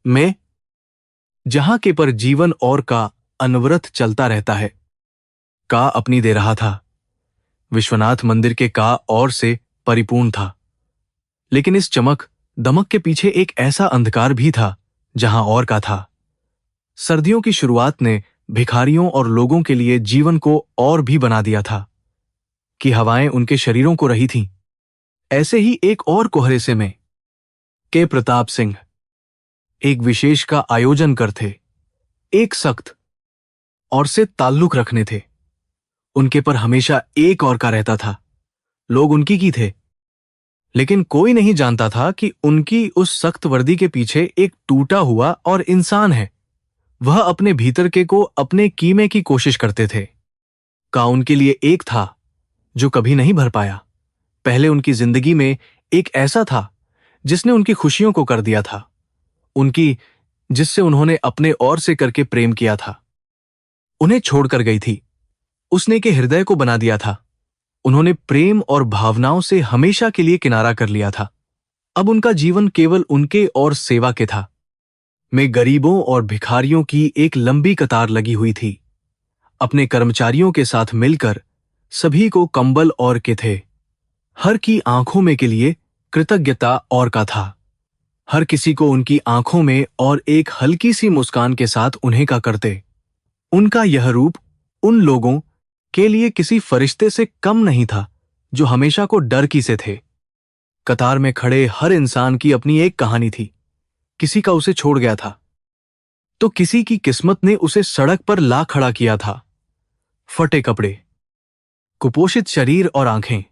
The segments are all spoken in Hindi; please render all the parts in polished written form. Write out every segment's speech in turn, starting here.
में, जहां के पर जीवन और का अनवरत चलता रहता है। का अपनी दे रहा था। विश्वनाथ मंदिर के का और से परिपूर्ण था, लेकिन इस चमक दमक के पीछे एक ऐसा अंधकार भी था जहां और का था। सर्दियों की शुरुआत ने भिखारियों और लोगों के लिए जीवन को और भी बना दिया था कि हवाएं उनके शरीरों को रही थीं। ऐसे ही एक और कोहरे से में के प्रताप सिंह एक विशेष का आयोजन कर थे। एक सख्त और से ताल्लुक रखने थे। उनके पर हमेशा एक और का रहता था। लोग उनकी की थे, लेकिन कोई नहीं जानता था कि उनकी उस सख्त वर्दी के पीछे एक टूटा हुआ और इंसान है। वह अपने भीतर के को अपने कीमे की कोशिश करते थे। का उनके लिए एक था जो कभी नहीं भर पाया। पहले उनकी जिंदगी में एक ऐसा था जिसने उनकी खुशियों को कर दिया था, उनकी जिससे उन्होंने अपने और से करके प्रेम किया था। उन्हें छोड़कर गई थी, उसने के हृदय को बना दिया था। उन्होंने प्रेम और भावनाओं से हमेशा के लिए किनारा कर लिया था। अब उनका जीवन केवल उनके और सेवा के था। में गरीबों और भिखारियों की एक लंबी कतार लगी हुई थी। अपने कर्मचारियों के साथ मिलकर सभी को कंबल और के थे। हर की आंखों में के लिए कृतज्ञता और का था। हर किसी को उनकी आंखों में और एक हल्की सी मुस्कान के साथ उन्हें का करते। उनका यह रूप उन लोगों के लिए किसी फरिश्ते से कम नहीं था जो हमेशा को डर की से थे। कतार में खड़े हर इंसान की अपनी एक कहानी थी। किसी का उसे छोड़ गया था, तो किसी की किस्मत ने उसे सड़क पर ला खड़ा किया था। फटे कपड़े, कुपोषित शरीर और आंखें,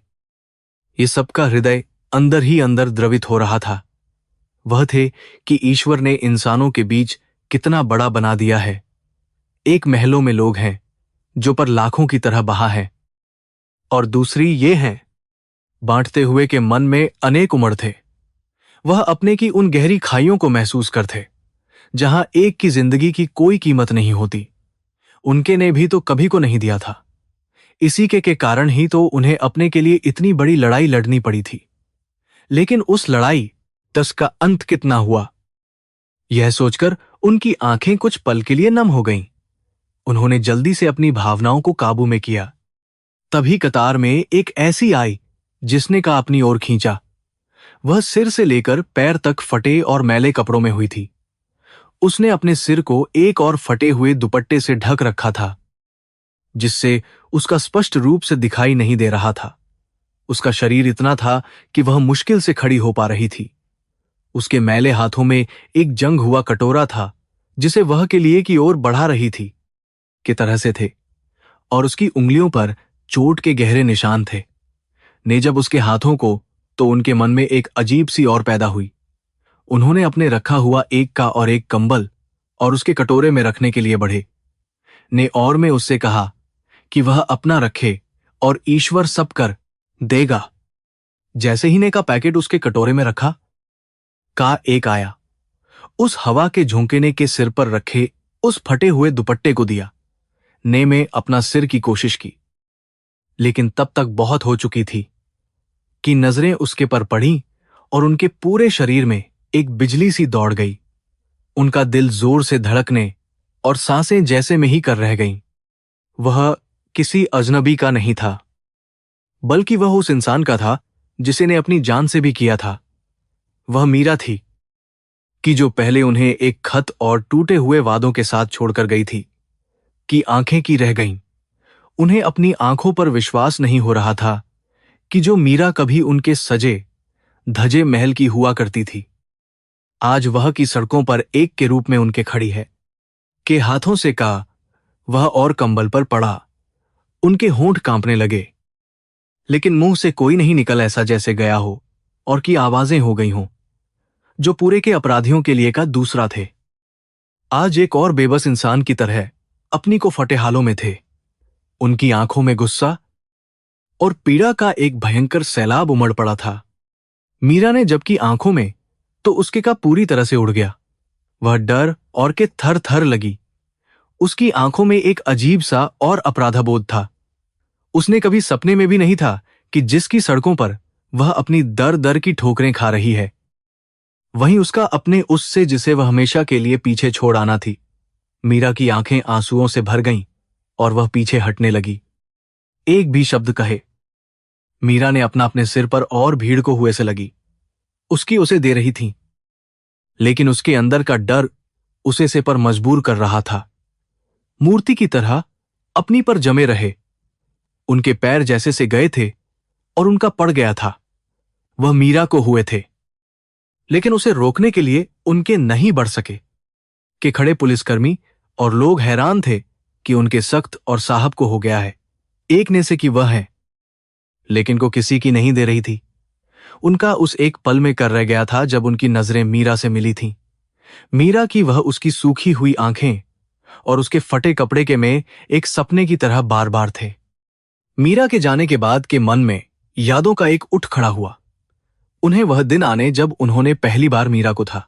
ये सबका हृदय अंदर ही अंदर द्रवित हो रहा था। वह थे कि ईश्वर ने इंसानों के बीच कितना बड़ा बना दिया है। एक महलों में लोग हैं जो पर लाखों की तरह बहा है, और दूसरी ये हैं बांटते हुए के मन में अनेक उमड़ थे। वह अपने की उन गहरी खाइयों को महसूस करते जहां एक की जिंदगी की कोई कीमत नहीं होती। उनके ने भी तो कभी को नहीं दिया था। इसी के कारण ही तो उन्हें अपने के लिए इतनी बड़ी लड़ाई लड़नी पड़ी थी। लेकिन उस लड़ाई तस का अंत कितना हुआ, यह सोचकर उनकी आंखें कुछ पल के लिए नम हो गईं। उन्होंने जल्दी से अपनी भावनाओं को काबू में किया। तभी कतार में एक ऐसी आई जिसने का अपनी ओर खींचा। वह सिर से लेकर पैर तक फटे और मैले कपड़ों में हुई थी। उसने अपने सिर को एक और फटे हुए दुपट्टे से ढक रखा था, जिससे उसका स्पष्ट रूप से दिखाई नहीं दे रहा था। उसका शरीर इतना था कि वह मुश्किल से खड़ी हो पा रही थी। उसके मैले हाथों में एक जंग हुआ कटोरा था जिसे वह के लिए की ओर बढ़ा रही थी की तरह से थे, और उसकी उंगलियों पर चोट के गहरे निशान थे। ने जब उसके हाथों को, तो उनके मन में एक अजीब सी और पैदा हुई। उन्होंने अपने रखा हुआ एक का और एक कंबल और उसके कटोरे में रखने के लिए बढ़े। ने और में उससे कहा कि वह अपना रखे और ईश्वर सब कर देगा। जैसे ही ने का पैकेट उसके कटोरे में रखा, का एक आया, उस हवा के झोंके ने के सिर पर रखे उस फटे हुए दुपट्टे को दिया। ने में अपना सिर की कोशिश की, लेकिन तब तक बहुत हो चुकी थी कि नजरें उसके पर पड़ी और उनके पूरे शरीर में एक बिजली सी दौड़ गई। उनका दिल जोर से धड़कने और सांसें जैसे में ही कर रह गईं। वह किसी अजनबी का नहीं था, बल्कि वह उस इंसान का था जिसे ने अपनी जान से भी किया था। वह मीरा थी कि जो पहले उन्हें एक खत और टूटे हुए वादों के साथ छोड़कर गई थी। कि आंखें की रह गईं। उन्हें अपनी आंखों पर विश्वास नहीं हो रहा था कि जो मीरा कभी उनके सजे धजे महल की हुआ करती थी, आज वह की सड़कों पर एक के रूप में उनके खड़ी है। के हाथों से का वह और कंबल पर पड़ा। उनके होंठ कांपने लगे, लेकिन मुंह से कोई नहीं निकल ऐसा जैसे गया हो, और की आवाजें हो गई हों जो पूरे के अपराधियों के लिए का दूसरा थे। आज एक और बेबस इंसान की तरह अपनी को फटे हालों में थे। उनकी आंखों में गुस्सा और पीड़ा का एक भयंकर सैलाब उमड़ पड़ा था। मीरा ने जबकि आंखों में, तो उसके का पूरी तरह से उड़ गया। वह डर और के थर थर लगी। उसकी आंखों में एक अजीब सा और अपराधबोध था। उसने कभी सपने में भी नहीं था कि जिसकी सड़कों पर वह अपनी दर दर की ठोकरें खा रही है, वहीं उसका अपने उससे जिसे वह हमेशा के लिए पीछे छोड़ आना थी। मीरा की आंखें आंसुओं से भर गईं और वह पीछे हटने लगी। एक भी शब्द कहे। मीरा ने अपने सिर पर और भीड़ को हुए से लगी। उसकी उसे दे रही थी, लेकिन उसके अंदर का डर उसे से पर मजबूर कर रहा था। मूर्ति की तरह अपनी पर जमे रहे। उनके पैर जैसे से गए थे और उनका पड़ गया था। वह मीरा को हुए थे, लेकिन उसे रोकने के लिए उनके नहीं बढ़ सके। कि खड़े पुलिसकर्मी और लोग हैरान थे कि उनके सख्त और साहब को हो गया है। एक ने से कि वह है, लेकिन को किसी की नहीं दे रही थी। उनका उस एक पल में कर रह गया था जब उनकी नजरें मीरा से मिली थीं। मीरा की वह उसकी सूखी हुई आंखें और उसके फटे कपड़े के में एक सपने की तरह बार बार थे। मीरा के जाने के बाद के मन में यादों का एक उठ खड़ा हुआ। उन्हें वह दिन आने जब उन्होंने पहली बार मीरा को था।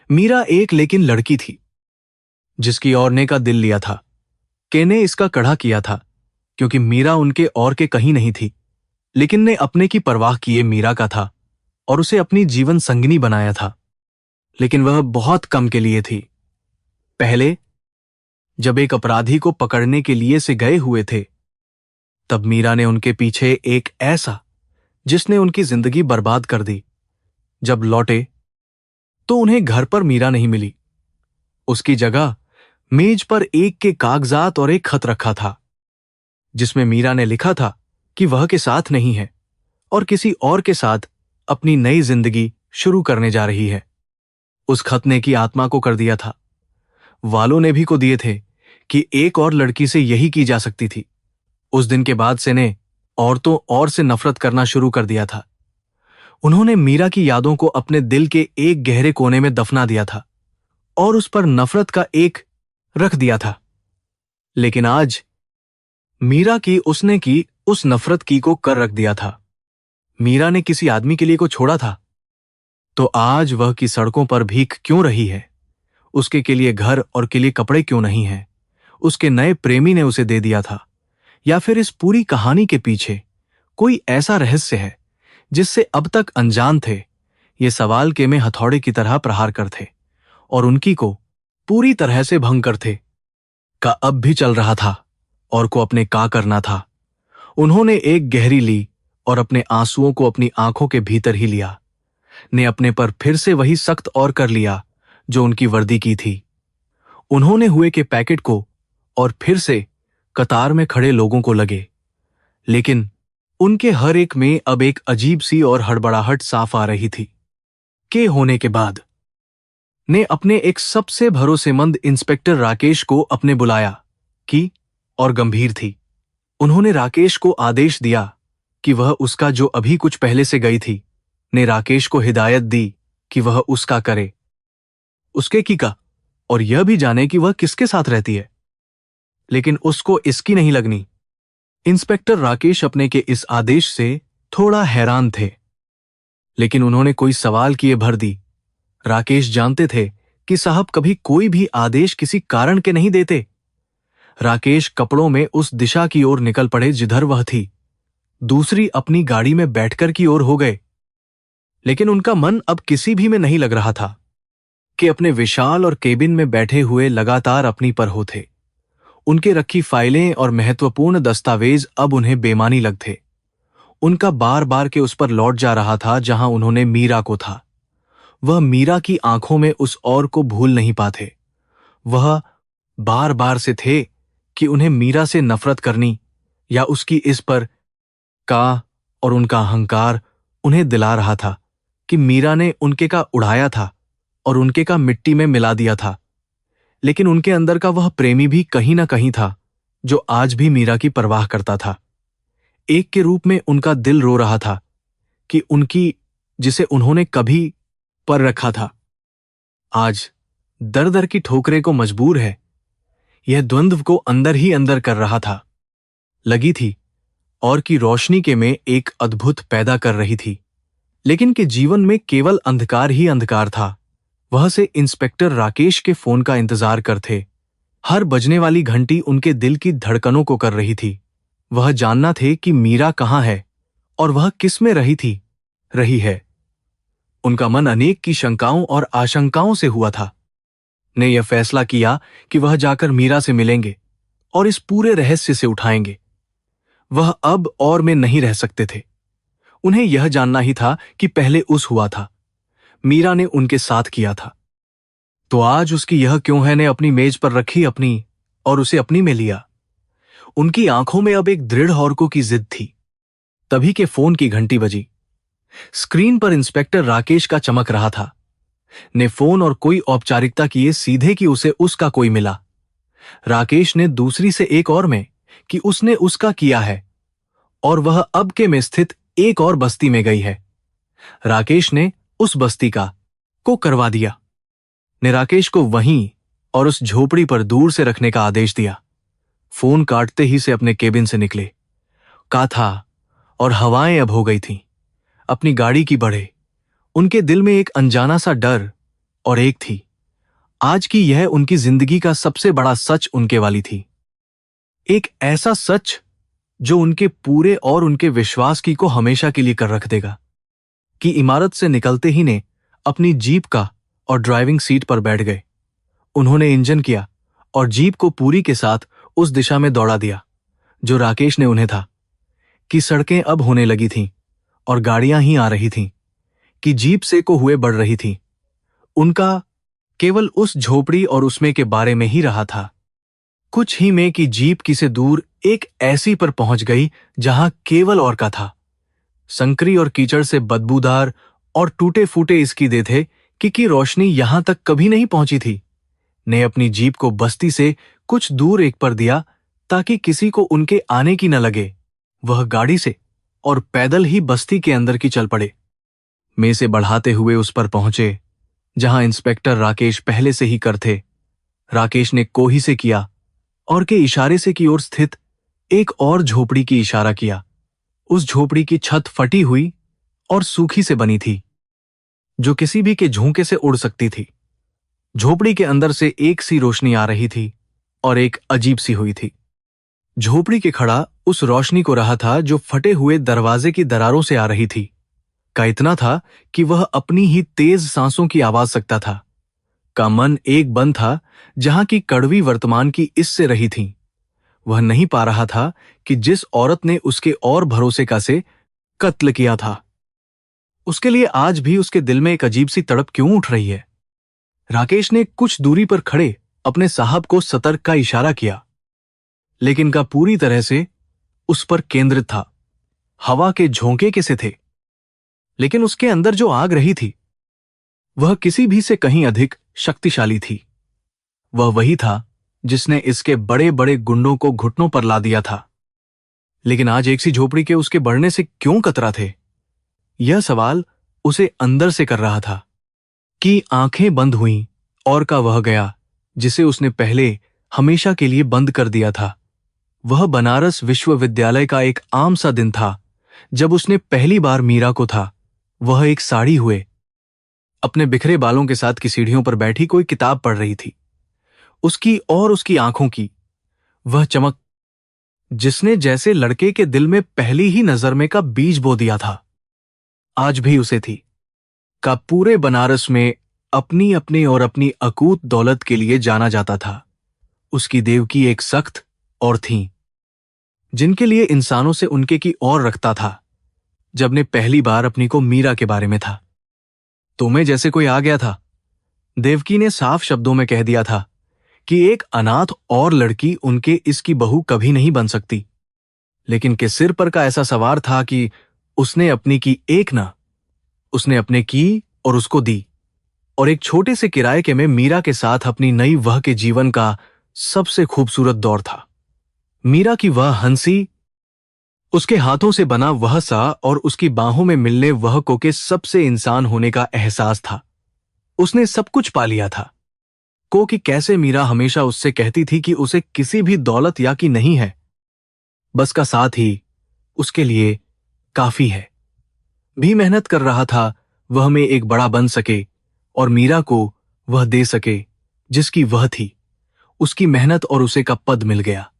मीरा एक लेकिन लड़की थी, जिसकी और ने का दिल लिया था। के ने इसका कड़ा किया था, क्योंकि मीरा उनके और के कहीं नहीं थी, लेकिन ने अपने की परवाह किए मीरा का था और उसे अपनी जीवन संगिनी बनाया था। लेकिन वह बहुत कम के लिए थी। पहले जब एक अपराधी को पकड़ने के लिए से गए हुए थे, तब मीरा ने उनके पीछे एक ऐसा जिसने उनकी जिंदगी बर्बाद कर दी। जब लौटे तो उन्हें घर पर मीरा नहीं मिली। उसकी जगह मेज पर एक के कागजात और एक खत रखा था, जिसमें मीरा ने लिखा था कि वह के साथ नहीं है और किसी और के साथ अपनी नई जिंदगी शुरू करने जा रही है। उस खत ने की आत्मा को कर दिया था। वालों ने भी को दिए थे कि एक और लड़की से यही की जा सकती थी। उस दिन के बाद से ने औरतों और से नफरत करना शुरू कर दिया था। उन्होंने मीरा की यादों को अपने दिल के एक गहरे कोने में दफना दिया था और उस पर नफरत का एक रख दिया था। लेकिन आज मीरा की उसने की उस नफरत की को कर रख दिया था। मीरा ने किसी आदमी के लिए को छोड़ा था, तो आज वह की सड़कों पर भीख क्यों रही है? उसके के लिए घर और के लिए कपड़े क्यों नहीं हैं? उसके नए प्रेमी ने उसे दे दिया था, या फिर इस पूरी कहानी के पीछे कोई ऐसा रहस्य है जिससे अब तक अनजान थे? ये सवाल के में हथौड़े की तरह प्रहार कर थे और उनकी को पूरी तरह से भंग कर थे। का अब भी चल रहा था और को अपने का करना था। उन्होंने एक गहरी ली और अपने आंसुओं को अपनी आंखों के भीतर ही लिया। ने अपने पर फिर से वही सख्त और कर लिया जो उनकी वर्दी की थी। उन्होंने हुए के पैकेट को और फिर से कतार में खड़े लोगों को लगे, लेकिन उनके हर एक में अब एक अजीब सी और हड़बड़ाहट साफ आ रही थी। के होने के बाद ने अपने एक सबसे भरोसेमंद इंस्पेक्टर राकेश को अपने बुलाया कि और गंभीर थी। उन्होंने राकेश को आदेश दिया कि वह उसका जो अभी कुछ पहले से गई थी, ने राकेश को हिदायत दी कि वह उसका करे, उसके की का, और यह भी जाने कि वह किसके साथ रहती है। लेकिन उसको इसकी नहीं लगनी। इंस्पेक्टर राकेश अपने के इस आदेश से थोड़ा हैरान थे, लेकिन उन्होंने कोई सवाल किए भर दी। राकेश जानते थे कि साहब कभी कोई भी आदेश किसी कारण के नहीं देते। राकेश कपड़ों में उस दिशा की ओर निकल पड़े जिधर वह थी। दूसरी अपनी गाड़ी में बैठकर की ओर हो गए, लेकिन उनका मन अब किसी भी में नहीं लग रहा था कि अपने विशाल और केबिन में बैठे हुए लगातार अपनी पर हो थे। उनके रखी फाइलें और महत्वपूर्ण दस्तावेज अब उन्हें बेमानी लग थे। उनका बार बार के उस पर लौट जा रहा था जहां उन्होंने मीरा को था। वह मीरा की आंखों में उस और को भूल नहीं पाते। वह बार बार से थे कि उन्हें मीरा से नफरत करनी या उसकी इस पर का, और उनका अहंकार उन्हें दिला रहा था कि मीरा ने उनके का उड़ाया था और उनके का मिट्टी में मिला दिया था। लेकिन उनके अंदर का वह प्रेमी भी कहीं ना कहीं था जो आज भी मीरा की परवाह करता था। एक के रूप में उनका दिल रो रहा था कि उनकी जिसे उन्होंने कभी पर रखा था, आज दर दर की ठोकरे को मजबूर है। यह द्वंद्व को अंदर ही अंदर कर रहा था, लगी थी और की रोशनी के में एक अद्भुत पैदा कर रही थी, लेकिन के जीवन में केवल अंधकार ही अंधकार था। वह से इंस्पेक्टर राकेश के फोन का इंतजार कर थे। हर बजने वाली घंटी उनके दिल की धड़कनों को कर रही थी। वह जानना थे कि मीरा कहाँ है और वह किस में रही है। उनका मन अनेक की शंकाओं और आशंकाओं से हुआ था। ने यह फैसला किया कि वह जाकर मीरा से मिलेंगे और इस पूरे रहस्य से उठाएंगे। वह अब और में नहीं रह सकते थे। उन्हें यह जानना ही था कि पहले उस हुआ था, मीरा ने उनके साथ किया था, तो आज उसकी यह क्यों है ने अपनी मेज पर रखी अपनी और उसे अपनी में लिया। उनकी आंखों में अब एक दृढ़ हौरकों की जिद थी। तभी के फोन की घंटी बजी। स्क्रीन पर इंस्पेक्टर राकेश का चमक रहा था। ने फोन और कोई औपचारिकता किए सीधे कि उसे उसका कोई मिला। राकेश ने दूसरी से एक और में कि उसने उसका किया है और वह अब के में स्थित एक और बस्ती में गई है। राकेश ने उस बस्ती का को करवा दिया। ने राकेश को वहीं और उस झोपड़ी पर दूर से रखने का आदेश दिया। फोन काटते ही से अपने केबिन से निकले। का था और हवाएं अब हो गई थीं। अपनी गाड़ी की बढ़े। उनके दिल में एक अनजाना सा डर और एक थी। आज की यह उनकी जिंदगी का सबसे बड़ा सच उनके वाली थी। एक ऐसा सच जो उनके पूरे और उनके विश्वास की को हमेशा के लिए कर रख देगा। कि इमारत से निकलते ही ने अपनी जीप का और ड्राइविंग सीट पर बैठ गए। उन्होंने इंजन किया और जीप को पूरी के साथ उस दिशा में दौड़ा दिया जो राकेश ने उन्हें था। कि सड़कें अब होने लगी थीं और गाड़ियां ही आ रही थीं। कि जीप से को हुए बढ़ रही थी। उनका केवल उस झोपड़ी और उसमें के बारे में ही रहा था। कुछ ही में कि जीप की से दूर एक ऐसी पर पहुंच गई जहां केवल और का था। संकरी और कीचड़ से बदबूदार और टूटे फूटे इसकी दे थे कि रोशनी यहां तक कभी नहीं पहुंची थी। ने अपनी जीप को बस्ती से कुछ दूर एक पर दिया ताकि किसी को उनके आने की न लगे। वह गाड़ी से और पैदल ही बस्ती के अंदर की चल पड़े। में से बढ़ाते हुए उस पर पहुंचे जहां इंस्पेक्टर राकेश पहले से ही कर थे। राकेश ने कोही से किया और के इशारे से की ओर स्थित एक और झोपड़ी की इशारा किया। उस झोपड़ी की छत फटी हुई और सूखी से बनी थी जो किसी भी के झोंके से उड़ सकती थी। झोपड़ी के अंदर से एक सी रोशनी आ रही थी और एक अजीब सी हुई थी। झोपड़ी के खड़ा उस रोशनी को रहा था जो फटे हुए दरवाजे की दरारों से आ रही थी। का इतना था कि वह अपनी ही तेज सांसों की आवाज सकता था। का मन एक बंद था जहां की कड़वी वर्तमान की इससे रही थी। वह नहीं पा रहा था कि जिस औरत ने उसके और भरोसे का से कत्ल किया था उसके लिए आज भी उसके दिल में एक अजीब सी तड़प क्यों उठ रही है। राकेश ने कुछ दूरी पर खड़े अपने साहब को सतर्क का इशारा किया, लेकिन का पूरी तरह से उस पर केंद्रित था। हवा के झोंके के से थे, लेकिन उसके अंदर जो आग रही थी वह किसी भी से कहीं अधिक शक्तिशाली थी। वह वही था जिसने इसके बड़े बड़े गुंडों को घुटनों पर ला दिया था। लेकिन आज एक सी झोपड़ी के उसके बढ़ने से क्यों कतरा थे, यह सवाल उसे अंदर से कर रहा था। कि आंखें बंद हुईं और का वह गया जिसे उसने पहले हमेशा के लिए बंद कर दिया था। वह बनारस विश्वविद्यालय का एक आम सा दिन था जब उसने पहली बार मीरा को था। वह एक साड़ी हुए अपने बिखरे बालों के साथ की सीढ़ियों पर बैठी कोई किताब पढ़ रही थी। उसकी और उसकी आंखों की वह चमक जिसने जैसे लड़के के दिल में पहली ही नजर में का बीज बो दिया था, आज भी उसे थी। का पूरे बनारस में अपनी अपनी और अपनी अकूत दौलत के लिए जाना जाता था। उसकी देवकी एक सख्त और थीं जिनके लिए इंसानों से उनके की और रखता था। जब ने पहली बार अपनी को मीरा के बारे में था तो मैं जैसे कोई आ गया था। देवकी ने साफ शब्दों में कह दिया था कि एक अनाथ और लड़की उनके इसकी बहू कभी नहीं बन सकती। लेकिन के सिर पर का ऐसा सवार था कि उसने अपनी की एक ना, उसने अपने की और उसको दी। और एक छोटे से किराए के में मीरा के साथ अपनी नई वह के जीवन का सबसे खूबसूरत दौर था। मीरा की वह हंसी, उसके हाथों से बना वह सा और उसकी बाहों में मिलने वह को के सबसे इंसान होने का एहसास था। उसने सब कुछ पा लिया था। को कि कैसे मीरा हमेशा उससे कहती थी कि उसे किसी भी दौलत या की नहीं है, बस का साथ ही उसके लिए काफी है। भी मेहनत कर रहा था वह में एक बड़ा बन सके और मीरा को वह दे सके जिसकी वह थी। उसकी मेहनत और उसे का पद मिल गया।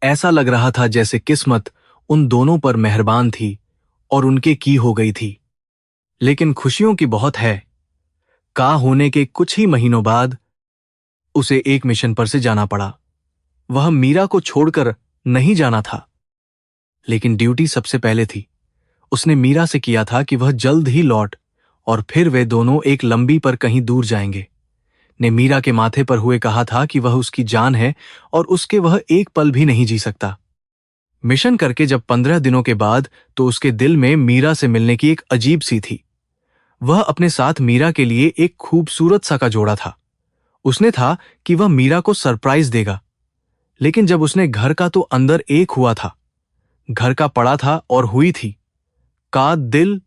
ऐसा लग रहा था जैसे किस्मत उन दोनों पर मेहरबान थी और उनके की हो गई थी। लेकिन खुशियों की बहुत है। का होने के कुछ ही महीनों बाद उसे एक मिशन पर से जाना पड़ा। वह मीरा को छोड़कर नहीं जाना था, लेकिन ड्यूटी सबसे पहले थी। उसने मीरा से किया था कि वह जल्द ही लौट, और फिर वे दोनों एक लंबी पर कहीं दूर जाएंगे। ने मीरा के माथे पर हुए कहा था कि वह उसकी जान है और उसके वह एक पल भी नहीं जी सकता। मिशन करके जब 15 दिनों के बाद, तो उसके दिल में मीरा से मिलने की एक अजीब सी थी। वह अपने साथ मीरा के लिए एक खूबसूरत सा का जोड़ा था। उसने था कि वह मीरा को सरप्राइज देगा, लेकिन जब उसने घर का तो अंदर एक हुआ था, घर का पड़ा था और हुई थी का दिल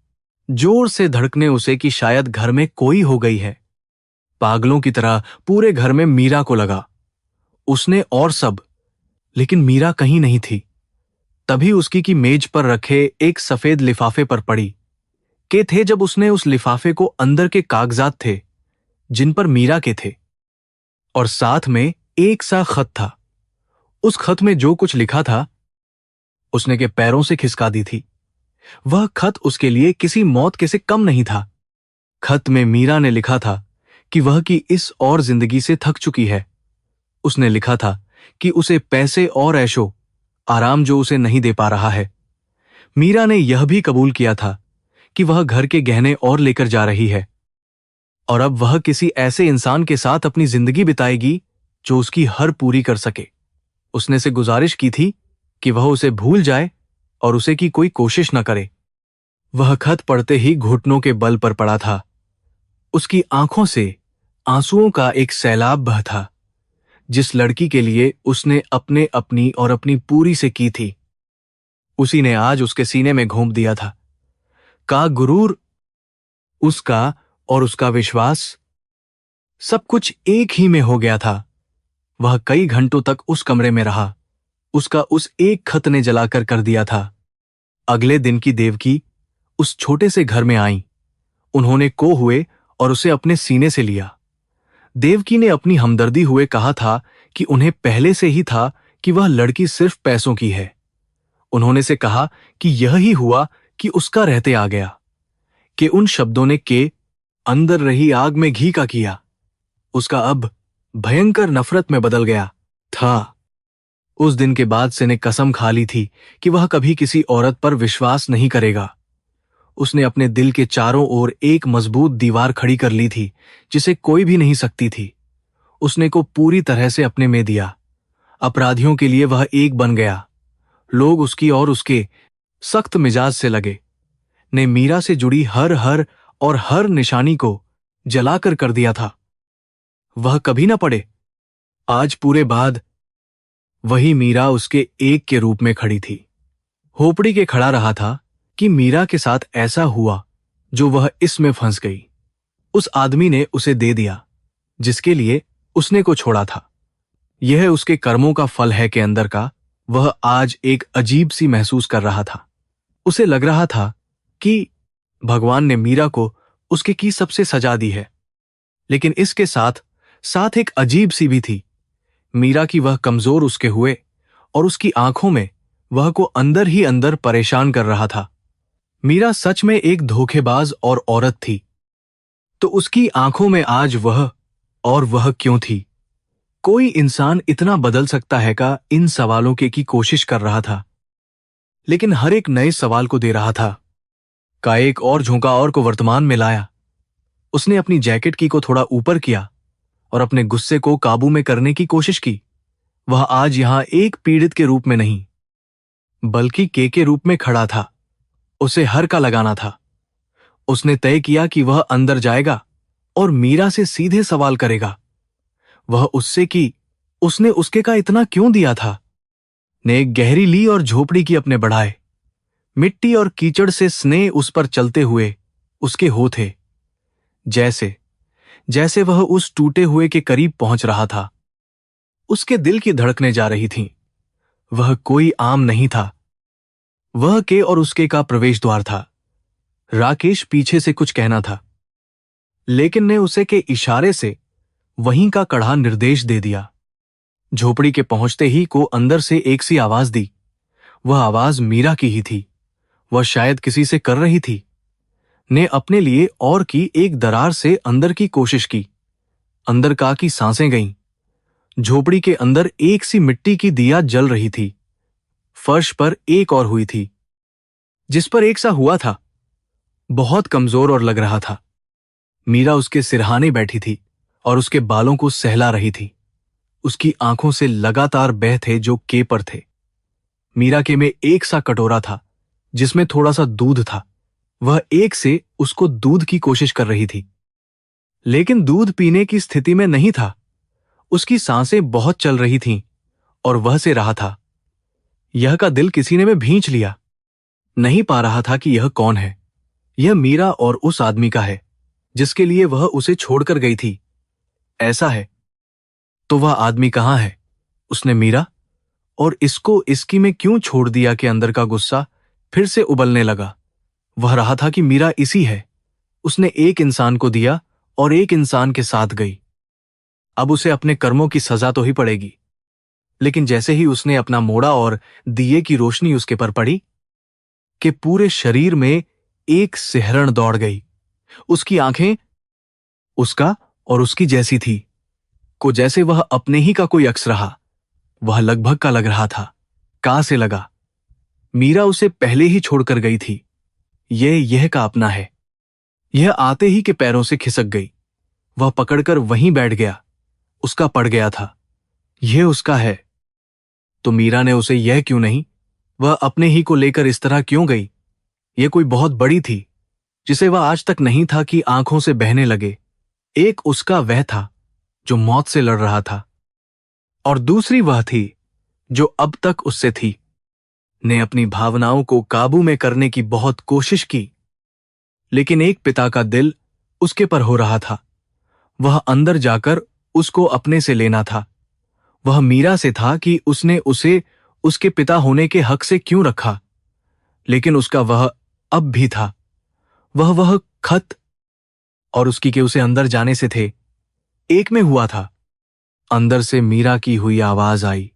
जोर से धड़कने उसे कि शायद घर में कोई हो गई है। पागलों की तरह पूरे घर में मीरा को लगा, उसने और सब, लेकिन मीरा कहीं नहीं थी। तभी उसकी की मेज पर रखे एक सफेद लिफाफे पर पड़ी के थे, जब उसने उस लिफाफे को अंदर के कागजात थे जिन पर मीरा के थे, और साथ में एक सा खत था। उस खत में जो कुछ लिखा था उसने के पैरों से खिसका दी थी। वह खत उसके लिए किसी मौत के से कम नहीं था। खत में मीरा ने लिखा था कि वह की इस और जिंदगी से थक चुकी है। उसने लिखा था कि उसे पैसे और ऐशो आराम जो उसे नहीं दे पा रहा है। मीरा ने यह भी कबूल किया था कि वह घर के गहने और लेकर जा रही है, और अब वह किसी ऐसे इंसान के साथ अपनी जिंदगी बिताएगी जो उसकी हर पूरी कर सके। उसने से गुजारिश की थी कि वह उसे भूल जाए और उसे की कोई कोशिश न करे। वह खत पढ़ते ही घुटनों के बल पर पड़ा था। उसकी आंखों से आंसुओं का एक सैलाब बह था। जिस लड़की के लिए उसने अपने अपनी और अपनी पूरी से की थी, उसी ने आज उसके सीने में घोंप दिया था। का गुरूर, उसका और उसका विश्वास, सब कुछ एक ही में हो गया था। वह कई घंटों तक उस कमरे में रहा। उसका उस एक खत ने जलाकर कर दिया था। अगले दिन की देवकी उस छोटे से घर में आई। उन्होंने को हुए और उसे अपने सीने से लिया। देवकी ने अपनी हमदर्दी हुए कहा था कि उन्हें पहले से ही था कि वह लड़की सिर्फ पैसों की है। उन्होंने से कहा कि यह ही हुआ कि उसका रहते आ गया, कि उन शब्दों ने के अंदर रही आग में घी का किया। उसका अब भयंकर नफरत में बदल गया था। उस दिन के बाद से ने कसम खा ली थी कि वह कभी किसी औरत पर विश्वास नहीं करेगा। उसने अपने दिल के चारों ओर एक मजबूत दीवार खड़ी कर ली थी जिसे कोई भी नहीं सकती थी। उसने को पूरी तरह से अपने में दिया। अपराधियों के लिए वह एक बन गया। लोग उसकी और उसके सख्त मिजाज से लगे। ने मीरा से जुड़ी हर निशानी को जलाकर कर दिया था। वह कभी न पड़े। आज पूरे बाद वही मीरा उसके एक के रूप में खड़ी थी। होपड़ी के खड़ा रहा था कि मीरा के साथ ऐसा हुआ जो वह इसमें फंस गई। उस आदमी ने उसे दे दिया जिसके लिए उसने को छोड़ा था। यह उसके कर्मों का फल है के अंदर का वह आज एक अजीब सी महसूस कर रहा था। उसे लग रहा था कि भगवान ने मीरा को उसके की सबसे सजा दी है, लेकिन इसके साथ साथ एक अजीब सी भी थी। मीरा की वह कमजोर उसके हुए और उसकी आंखों में वह को अंदर ही अंदर परेशान कर रहा था। मीरा सच में एक धोखेबाज और औरत थी, तो उसकी आंखों में आज वह और वह क्यों थी? कोई इंसान इतना बदल सकता है का? इन सवालों के की कोशिश कर रहा था, लेकिन हर एक नए सवाल को दे रहा था। का एक और झोंका और को वर्तमान में लाया। उसने अपनी जैकेट की को थोड़ा ऊपर किया और अपने गुस्से को काबू में करने की कोशिश की। वह आज यहां एक पीड़ित के रूप में नहीं, बल्कि के रूप में खड़ा था। उसे हर का लगाना था। उसने तय किया कि वह अंदर जाएगा और मीरा से सीधे सवाल करेगा। वह उससे कि उसने उसके का इतना क्यों दिया था। ने एक गहरी ली और झोपड़ी की अपने बढ़ाए। मिट्टी और कीचड़ से स्नेह उस पर चलते हुए उसके हो थे, जैसे जैसे वह उस टूटे हुए के करीब पहुंच रहा था। उसके दिल की धड़कनें जा रही थीं। वह कोई आम नहीं था। वह के और उसके का प्रवेश द्वार था। राकेश पीछे से कुछ कहना था, लेकिन ने उसे के इशारे से वहीं का कड़ा निर्देश दे दिया। झोपड़ी के पहुंचते ही को अंदर से एक सी आवाज दी। वह आवाज मीरा की ही थी। वह शायद किसी से कर रही थी। ने अपने लिए और की एक दरार से अंदर की कोशिश की। अंदर का की सांसें गईं। झोपड़ी के अंदर एक सी मिट्टी की दिया जल रही थी। फर्श पर एक और हुई थी, जिस पर एक सा हुआ था। बहुत कमजोर और लग रहा था। मीरा उसके सिरहाने बैठी थी और उसके बालों को सहला रही थी। उसकी आंखों से लगातार बह थे जो केपर थे। मीरा के में एक सा कटोरा था जिसमें थोड़ा सा दूध था। वह एक से उसको दूध की कोशिश कर रही थी, लेकिन दूध पीने की स्थिति में नहीं था। उसकी सांसें बहुत चल रही थीं और वह से रहा था। यह का दिल किसी ने में भींच लिया। नहीं पा रहा था कि यह कौन है। यह मीरा और उस आदमी का है जिसके लिए वह उसे छोड़कर गई थी। ऐसा है तो वह आदमी कहां है? उसने मीरा और इसको इसकी में क्यों छोड़ दिया कि अंदर का गुस्सा फिर से उबलने लगा। वह रहा था कि मीरा इसी है। उसने एक इंसान को दिया और एक इंसान के साथ गई। अब उसे अपने कर्मों की सजा तो ही पड़ेगी। लेकिन जैसे ही उसने अपना मोड़ा और दिए की रोशनी उसके पर पड़ी कि पूरे शरीर में एक सिहरण दौड़ गई। उसकी आंखें उसका और उसकी जैसी थी, को जैसे वह अपने ही का कोई अक्स रहा। वह लगभग का लग रहा था। कहां से लगा? मीरा उसे पहले ही छोड़कर गई थी। यह का अपना है। यह आते ही के पैरों से खिसक गई। वह पकड़कर वहीं बैठ गया। उसका पड़ गया था। यह उसका है तो मीरा ने उसे यह क्यों नहीं? वह अपने ही को लेकर इस तरह क्यों गई? यह कोई बहुत बड़ी थी जिसे वह आज तक नहीं था कि आंखों से बहने लगे। एक उसका वह था जो मौत से लड़ रहा था और दूसरी वह थी जो अब तक उससे थी। ने अपनी भावनाओं को काबू में करने की बहुत कोशिश की, लेकिन एक पिता का दिल उसके पर हो रहा था। वह अंदर जाकर उसको अपने से लेना था। वह मीरा से था कि उसने उसे उसके पिता होने के हक से क्यों रखा। लेकिन उसका वह अब भी था। वह खत और उसकी के उसे अंदर जाने से थे, एक में हुआ था। अंदर से मीरा की हुई आवाज आई।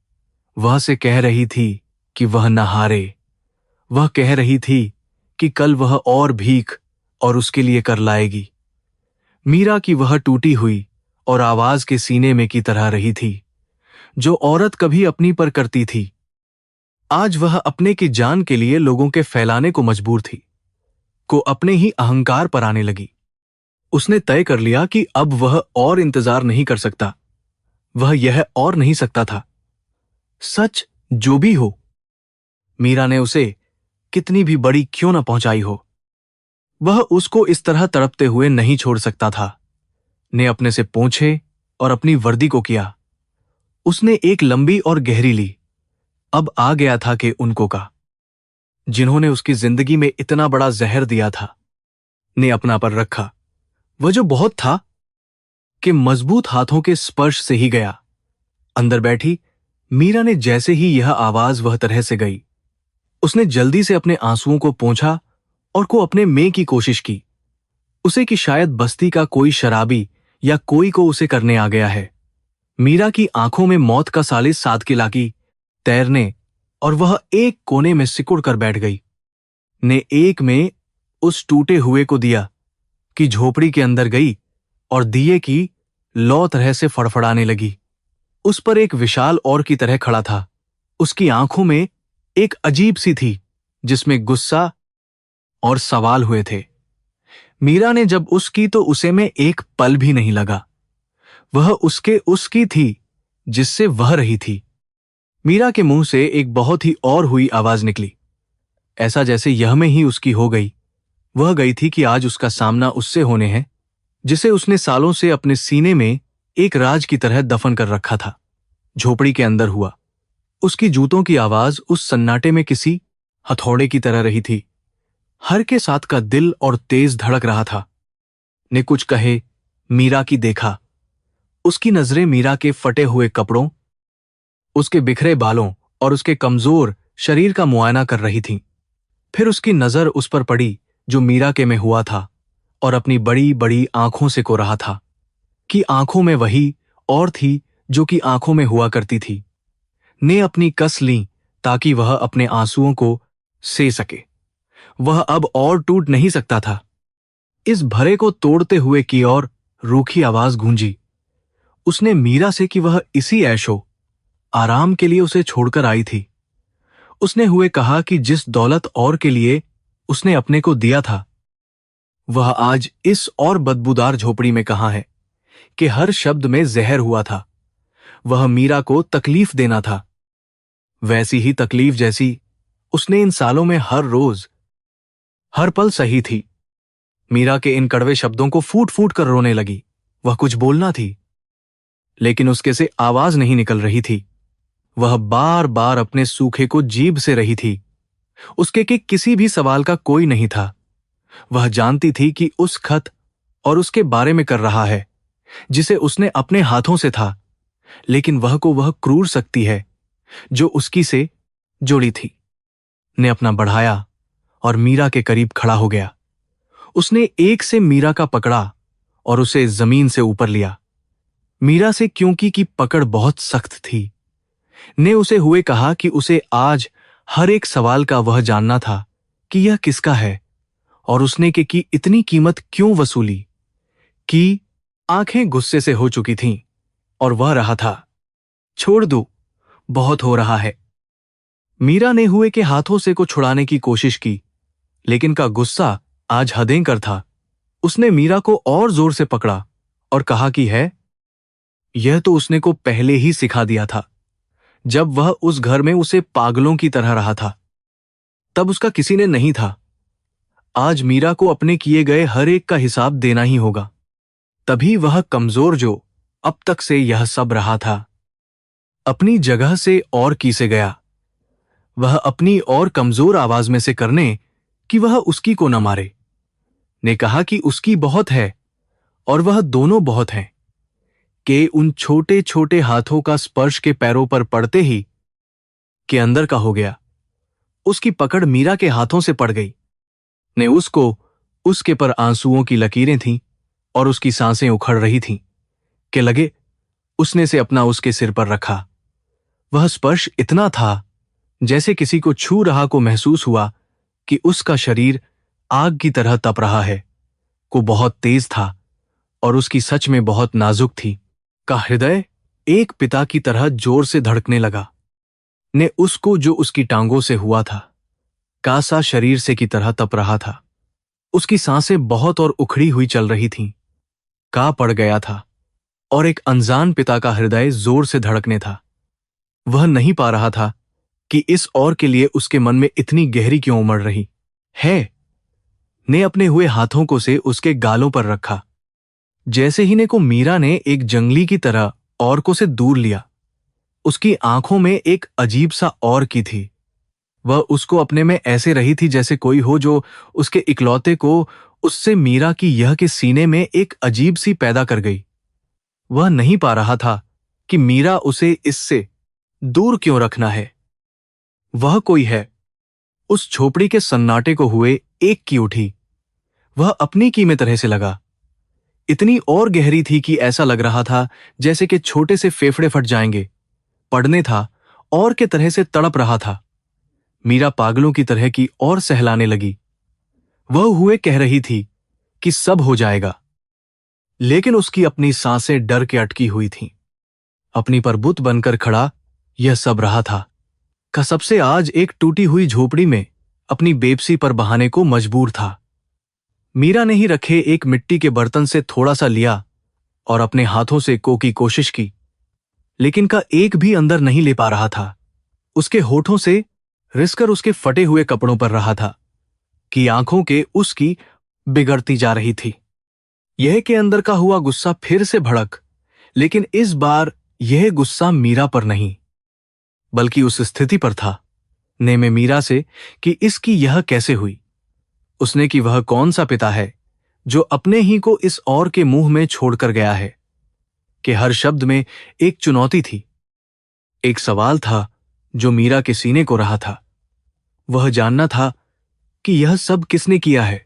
वह से कह रही थी कि वह न हारे। वह कह रही थी कि कल वह और भीख और उसके लिए कर लाएगी। मीरा की वह टूटी हुई और आवाज के सीने में की तरह रही थी जो औरत कभी अपनी पर करती थी। आज वह अपने की जान के लिए लोगों के फैलाने को मजबूर थी, को अपने ही अहंकार पर आने लगी। उसने तय कर लिया कि अब वह और इंतजार नहीं कर सकता। वह यह और नहीं सकता था। सच जो भी हो, मीरा ने उसे कितनी भी बड़ी क्यों न पहुंचाई हो, वह उसको इस तरह तड़पते हुए नहीं छोड़ सकता था। ने अपने से पूछे और अपनी वर्दी को किया। उसने एक लंबी और गहरी ली। अब आ गया था कि उनको का जिन्होंने उसकी जिंदगी में इतना बड़ा जहर दिया था ने अपना पर रखा। वह जो बहुत था कि मजबूत हाथों के स्पर्श से ही गया। अंदर बैठी मीरा ने जैसे ही यह आवाज वह तरह से गई, उसने जल्दी से अपने आंसुओं को पोंछा और को अपने में की कोशिश की। उसे कि शायद बस्ती का कोई शराबी या कोई को उसे करने आ गया है। मीरा की आंखों में मौत का सालिस सादकी लागी तैरने और वह एक कोने में सिकुड़ कर बैठ गई। ने एक में उस टूटे हुए को दिया कि झोपड़ी के अंदर गई और दिए की लौ तरह से फड़फड़ाने लगी। उस पर एक विशाल और की तरह खड़ा था। उसकी आंखों में एक अजीब सी थी जिसमें गुस्सा और सवाल हुए थे। मीरा ने जब उसकी तो उसे में एक पल भी नहीं लगा। वह उसकी थी जिससे वह रही थी। मीरा के मुंह से एक बहुत ही और हुई आवाज निकली, ऐसा जैसे यह में ही उसकी हो गई। वह गई थी कि आज उसका सामना उससे होने है जिसे उसने सालों से अपने सीने में एक राज की तरह दफन कर रखा था। झोपड़ी के अंदर हुआ। उसकी जूतों की आवाज उस सन्नाटे में किसी हथौड़े की तरह रही थी। हर के साथ का दिल और तेज धड़क रहा था। ने कुछ कहे मीरा की देखा। उसकी नजरें मीरा के फटे हुए कपड़ों, उसके बिखरे बालों और उसके कमजोर शरीर का मुआयना कर रही थीं। फिर उसकी नजर उस पर पड़ी जो मीरा के में हुआ था और अपनी बड़ी बड़ी आंखों से को रहा था कि आंखों में वही और थी जो कि आंखों में हुआ करती थी। ने अपनी कस ली ताकि वह अपने आंसुओं को से सके। वह अब और टूट नहीं सकता था। इस भरे को तोड़ते हुए की और रूखी आवाज गूंजी। उसने मीरा से कि वह इसी ऐशो आराम के लिए उसे छोड़कर आई थी। उसने हुए कहा कि जिस दौलत और के लिए उसने अपने को दिया था, वह आज इस और बदबूदार झोपड़ी में कहां है, कि हर शब्द में जहर हुआ था। वह मीरा को तकलीफ देना था, वैसी ही तकलीफ जैसी उसने इन सालों में हर रोज हर पल सही थी। मीरा के इन कड़वे शब्दों को फूट फूट कर रोने लगी। वह कुछ बोलना थी, लेकिन उसके से आवाज नहीं निकल रही थी। वह बार बार अपने सूखे को जीभ से रही थी। उसके कि किसी भी सवाल का कोई नहीं था। वह जानती थी कि उस खत और उसके बारे में कर रहा है जिसे उसने अपने हाथों से था, लेकिन वह क्रूर शक्ति है जो उसकी से जुड़ी थी। ने अपना बढ़ाया और मीरा के करीब खड़ा हो गया। उसने एक से मीरा का पकड़ा और उसे जमीन से ऊपर लिया। मीरा से क्योंकि की पकड़ बहुत सख्त थी, ने उसे हुए कहा कि उसे आज हर एक सवाल का वह जानना था कि यह किसका है और उसने के की इतनी कीमत क्यों वसूली। कि आंखें गुस्से से हो चुकी थीं और वह रहा था, छोड़ दो, बहुत हो रहा है। मीरा ने हुए के हाथों से को छुड़ाने की कोशिश की, लेकिन का गुस्सा आज हदें कर था। उसने मीरा को और जोर से पकड़ा और कहा कि है, यह तो उसने को पहले ही सिखा दिया था। जब वह उस घर में उसे पागलों की तरह रहा था, तब उसका किसी ने नहीं था। आज मीरा को अपने किए गए हर एक का हिसाब देना ही होगा। तभी वह कमजोर जो अब तक से यह सब रहा था, अपनी जगह से और की से गया। वह अपनी और कमजोर आवाज में से करने कि वह उसकी को न मारे, ने कहा कि उसकी बहुत है और वह दोनों बहुत हैं, कि उन छोटे छोटे हाथों का स्पर्श के पैरों पर पड़ते ही के अंदर का हो गया। उसकी पकड़ मीरा के हाथों से पड़ गई। ने उसको उसके पर आंसुओं की लकीरें थीं और उसकी सांसें उखड़ रही थीं कि लगे उसने से अपना उसके सिर पर रखा। वह स्पर्श इतना था जैसे किसी को छू रहा को महसूस हुआ कि उसका शरीर आग की तरह तप रहा है। को बहुत तेज था और उसकी सच में बहुत नाजुक थी। का हृदय एक पिता की तरह जोर से धड़कने लगा। ने उसको जो उसकी टांगों से हुआ था, कासा शरीर से की तरह तप रहा था। उसकी सांसें बहुत और उखड़ी हुई चल रही थीं। का पड़ गया था और एक अनजान पिता का हृदय जोर से धड़कने था। वह नहीं पा रहा था कि इस और के लिए उसके मन में इतनी गहरी क्यों उमड़ रही है। ने अपने हुए हाथों को से उसके गालों पर रखा। जैसे ही ने को मीरा ने एक जंगली की तरह और को से दूर लिया। उसकी आंखों में एक अजीब सा और की थी। वह उसको अपने में ऐसे रही थी जैसे कोई हो जो उसके इकलौते को उससे मीरा की यह के सीने में एक अजीब सी पैदा कर गई। वह नहीं पा रहा था कि मीरा उसे इससे दूर क्यों रखना है। वह कोई है। उस झोपड़ी के सन्नाटे को हुए एक की उठी। वह अपनी की में तरह से लगा। इतनी और गहरी थी कि ऐसा लग रहा था जैसे कि छोटे से फेफड़े फट जाएंगे। पड़ने था और के तरह से तड़प रहा था। मीरा पागलों की तरह की और सहलाने लगी। वह हुए कह रही थी कि सब हो जाएगा, लेकिन उसकी अपनी सांसें डर के अटकी हुई थीं। अपनी पर बुत बनकर खड़ा यह सब रहा था। कसब से आज एक टूटी हुई झोपड़ी में अपनी बेबसी पर बहाने को मजबूर था। मीरा ने ही रखे एक मिट्टी के बर्तन से थोड़ा सा लिया और अपने हाथों से को की कोशिश की, लेकिन का एक भी अंदर नहीं ले पा रहा था। उसके होठों से रिसकर उसके फटे हुए कपड़ों पर रहा था कि आंखों के उसकी बिगड़ती जा रही थी। यह के अंदर का हुआ गुस्सा फिर से भड़क, लेकिन इस बार यह गुस्सा मीरा पर नहीं, बल्कि उस स्थिति पर था। ने में मीरा से कि इसकी यह कैसे हुई। उसने कि वह कौन सा पिता है जो अपने ही को इस और के मुंह में छोड़कर गया है। कि हर शब्द में एक चुनौती थी, एक सवाल था जो मीरा के सीने को रहा था। वह जानना था कि यह सब किसने किया है।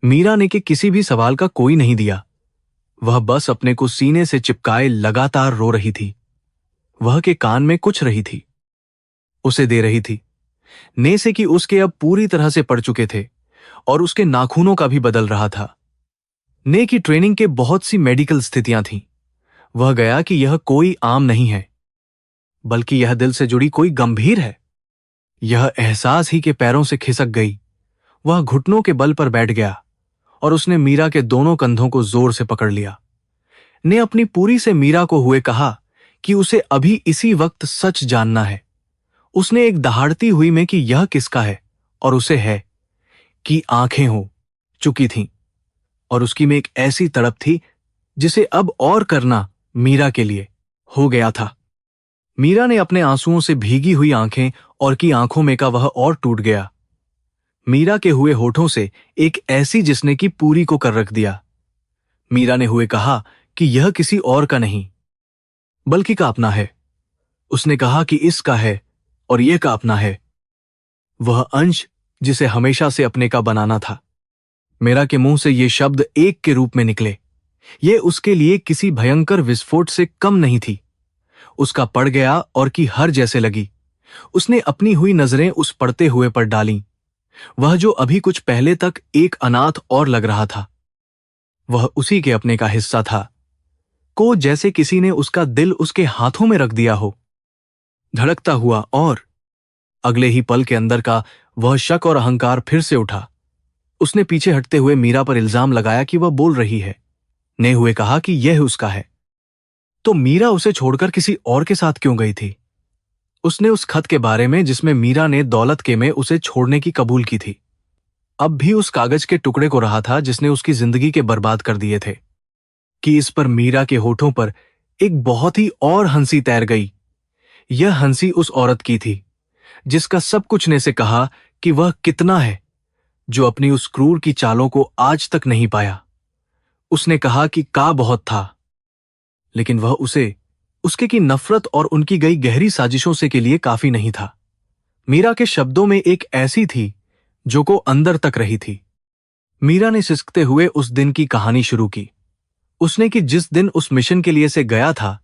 मीरा ने कि किसी भी सवाल का कोई नहीं दिया। वह बस अपने को सीने से चिपकाए लगातार रो रही थी। वह के कान में कुछ रही थी, उसे दे रही थी। ने से कि उसके अब पूरी तरह से पड़ चुके थे और उसके नाखूनों का भी बदल रहा था। ने की ट्रेनिंग के बहुत सी मेडिकल स्थितियां थीं। वह गया कि यह कोई आम नहीं है, बल्कि यह दिल से जुड़ी कोई गंभीर है। यह एहसास ही के पैरों से खिसक गई। वह घुटनों के बल पर बैठ गया और उसने मीरा के दोनों कंधों को जोर से पकड़ लिया। ने अपनी पूरी से मीरा को हुए कहा कि उसे अभी इसी वक्त सच जानना है। उसने एक दहाड़ती हुई में कि यह किसका है, और उसे है कि आंखें हो चुकी थीं और उसकी में एक ऐसी तड़प थी जिसे अब और करना मीरा के लिए हो गया था। मीरा ने अपने आंसुओं से भीगी हुई आंखें और की आंखों में का वह और टूट गया। मीरा के हुए होठों से एक ऐसी जिसने की पूरी को कर रख दिया। मीरा ने हुए कहा कि यह किसी और का नहीं बल्कि का अपना है। उसने कहा कि इसका है और यह का अपना है, वह अंश जिसे हमेशा से अपने का बनाना था। मीरा के मुंह से ये शब्द एक के रूप में निकले। ये उसके लिए किसी भयंकर विस्फोट से कम नहीं थी। उसका पड़ गया और की हर जैसे लगी। उसने अपनी हुई नजरें उस पड़ते हुए पर डालीं। वह जो अभी कुछ पहले तक एक अनाथ और लग रहा था, वह उसी के अपने का हिस्सा था, को जैसे किसी ने उसका दिल उसके हाथों में रख दिया हो। धड़कता हुआ और अगले ही पल के अंदर का वह शक और अहंकार फिर से उठा। उसने पीछे हटते हुए मीरा पर इल्जाम लगाया कि वह बोल रही है। ने हुए कहा कि यह उसका है, तो मीरा उसे छोड़कर किसी और के साथ क्यों गई थी? उसने उस खत के बारे में जिसमें मीरा ने दौलत के में उसे छोड़ने की कबूल की थी, अब भी उस कागज के टुकड़े को रहा था जिसने उसकी जिंदगी के बर्बाद कर दिए थे, कि इस पर मीरा के होठों पर एक बहुत ही और हंसी तैर गई। यह हंसी उस औरत की थी जिसका सब कुछ ने से कहा कि वह कितना है, जो अपनी उस क्रूर की चालों को आज तक नहीं पाया। उसने कहा कि का बहुत था, लेकिन वह उसे उसके की नफरत और उनकी गई गहरी साजिशों से के लिए काफी नहीं था। मीरा के शब्दों में एक ऐसी थी जो को अंदर तक रही थी। मीरा ने सिसकते हुए उस दिन की कहानी शुरू की। उसने कि जिस दिन उस मिशन के लिए से गया था,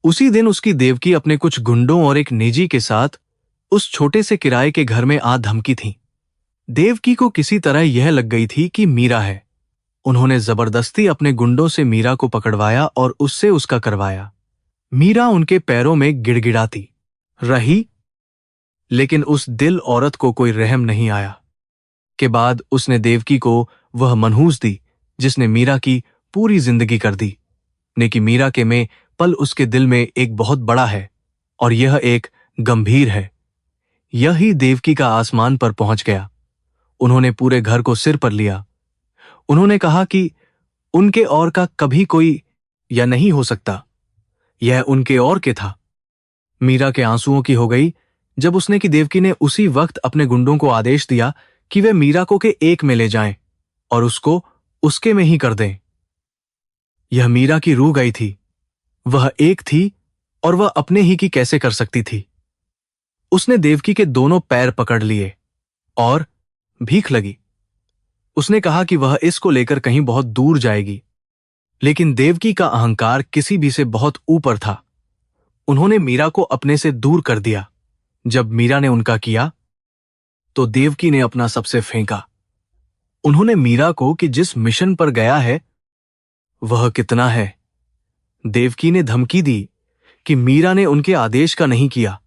उसी दिन उसकी देवकी अपने कुछ गुंडों और एक निजी के साथ उस छोटे से किराए के घर में आ धमकी थी। देवकी को किसी तरह यह लग गई थी कि मीरा है। उन्होंने जबरदस्ती अपने गुंडों से मीरा को पकड़वाया और उससे उसका करवाया। मीरा उनके पैरों में गिड़गिड़ाती रही, लेकिन उस दिल औरत को कोई रहम नहीं आया। के बाद उसने देवकी को वह मनहूस दी जिसने मीरा की पूरी जिंदगी कर दी, ने कि मीरा के में पल उसके दिल में एक बहुत बड़ा है और यह एक गंभीर है। यही देवकी का आसमान पर पहुंच गया। उन्होंने पूरे घर को सिर पर लिया। उन्होंने कहा कि उनके और का कभी कोई या नहीं हो सकता, यह उनके और के था। मीरा के आंसुओं की हो गई जब उसने कि देवकी ने उसी वक्त अपने गुंडों को आदेश दिया कि वे मीरा को के एक में ले जाएं और उसको उसके में ही कर दें। यह मीरा की रूह गई थी। वह एक थी और वह अपने ही की कैसे कर सकती थी। उसने देवकी के दोनों पैर पकड़ लिए और भीख लगी। उसने कहा कि वह इसको लेकर कहीं बहुत दूर जाएगी, लेकिन देवकी का अहंकार किसी भी से बहुत ऊपर था। उन्होंने मीरा को अपने से दूर कर दिया। जब मीरा ने उनका किया तो देवकी ने अपना सबसे फेंका। उन्होंने मीरा को कि जिस मिशन पर गया है वह कितना है। देवकी ने धमकी दी कि मीरा ने उनके आदेश का नहीं किया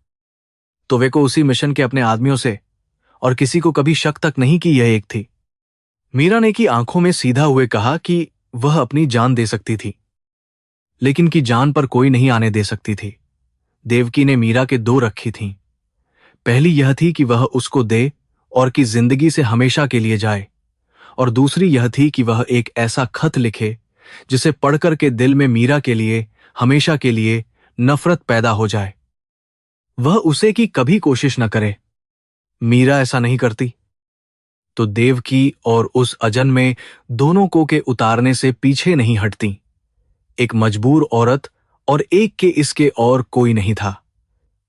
तो वे को उसी मिशन के अपने आदमियों से और किसी को कभी शक तक नहीं कि यह एक थी। मीरा ने की आंखों में सीधा हुए कहा कि वह अपनी जान दे सकती थी, लेकिन की जान पर कोई नहीं आने दे सकती थी। देवकी ने मीरा के दो रखी थीं। पहली यह थी कि वह उसको दे और कि जिंदगी से हमेशा के लिए जाए, और दूसरी यह थी कि वह एक ऐसा खत लिखे जिसे पढ़कर के दिल में मीरा के लिए हमेशा के लिए नफरत पैदा हो जाए। वह उसे की कभी कोशिश न करे। मीरा ऐसा नहीं करती तो देवकी और उस अजन में दोनों को के उतारने से पीछे नहीं हटती। एक मजबूर औरत और एक के इसके और कोई नहीं था।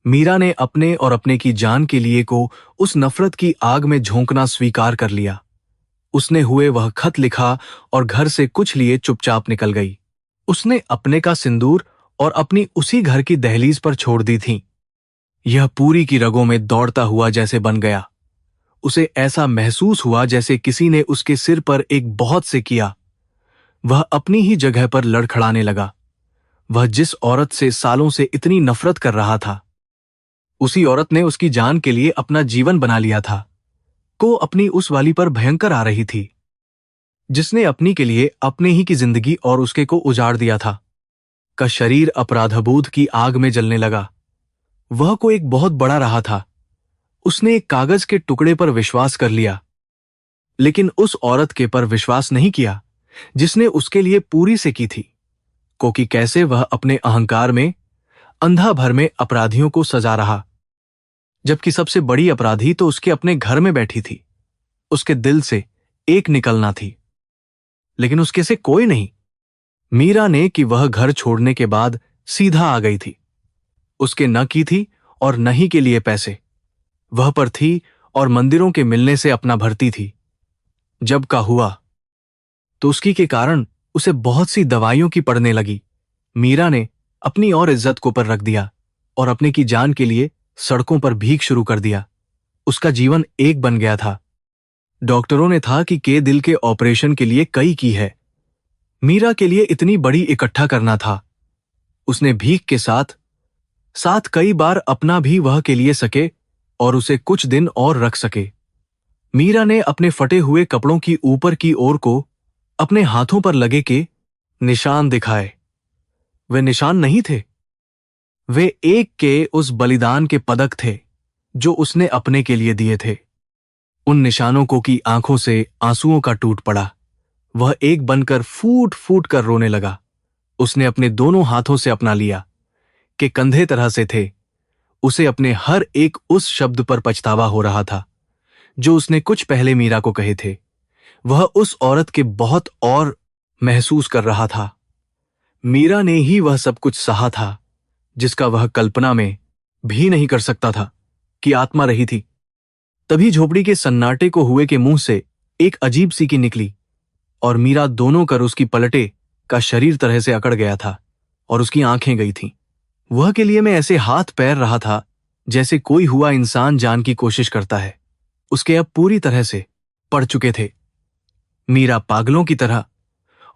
मीरा ने अपने और अपने की जान के लिए को उस नफरत की आग में झोंकना स्वीकार कर लिया। उसने हुए वह खत लिखा और घर से कुछ लिए चुपचाप निकल गई। उसने अपने का सिंदूर और अपनी उसी घर की दहलीज पर छोड़ दी थी। यह पूरी की रगों में दौड़ता हुआ जैसे बन गया। उसे ऐसा महसूस हुआ जैसे किसी ने उसके सिर पर एक बहुत से किया। वह अपनी ही जगह पर लड़खड़ाने लगा। वह जिस औरत से सालों से इतनी नफरत कर रहा था, उसी औरत ने उसकी जान के लिए अपना जीवन बना लिया था, को अपनी उस वाली पर भयंकर आ रही थी, जिसने अपनी के लिए अपने ही की जिंदगी और उसके को उजाड़ दिया था। का शरीर अपराधबोध की आग में जलने लगा। वह को एक बहुत बड़ा रहा था। उसने एक कागज के टुकड़े पर विश्वास कर लिया, लेकिन उस औरत के पर विश्वास नहीं किया जिसने उसके लिए पूरी से की थी, क्योंकि कैसे वह अपने अहंकार में अंधा भर में अपराधियों को सजा रहा, जबकि सबसे बड़ी अपराधी तो उसके अपने घर में बैठी थी। उसके दिल से एक निकलना थी, लेकिन उसके से कोई नहीं। मीरा ने कि वह घर छोड़ने के बाद सीधा आ गई थी। उसके न की थी और न ही के लिए पैसे। वह पर थी और मंदिरों के मिलने से अपना भरती थी। जब का हुआ तो उसकी के कारण उसे बहुत सी दवाइयों की पड़ने लगी। मीरा ने अपनी और इज्जत को पर रख दिया और अपने की जान के लिए सड़कों पर भीख शुरू कर दिया। उसका जीवन एक बन गया था। डॉक्टरों ने था कि दिल के ऑपरेशन के लिए कई की है। मीरा के लिए इतनी बड़ी इकट्ठा करना था। उसने भीख के साथ साथ कई बार अपना भी वह के लिए सके और उसे कुछ दिन और रख सके। मीरा ने अपने फटे हुए कपड़ों की ऊपर की ओर को अपने हाथों पर लगे के निशान दिखाए। वे निशान नहीं थे, वे एक के उस बलिदान के पदक थे जो उसने अपने के लिए दिए थे। उन निशानों को की आंखों से आंसुओं का टूट पड़ा। वह एक बनकर फूट फूट कर रोने लगा। उसने अपने दोनों हाथों से अपना लिया कि कंधे तरह से थे। उसे अपने हर एक उस शब्द पर पछतावा हो रहा था जो उसने कुछ पहले मीरा को कहे थे। वह उस औरत के बहुत और महसूस कर रहा था। मीरा ने ही वह सब कुछ सहा था जिसका वह कल्पना में भी नहीं कर सकता था कि आत्मा रही थी। तभी झोपड़ी के सन्नाटे को हुए के मुंह से एक अजीब सी की निकली और मीरा दोनों कर उसकी पलटे का शरीर तरह से अकड़ गया था और उसकी आंखें गई थीं। वह के लिए मैं ऐसे हाथ पैर रहा था जैसे कोई हुआ इंसान जान की कोशिश करता है। उसके अब पूरी तरह से पड़ चुके थे। मीरा पागलों की तरह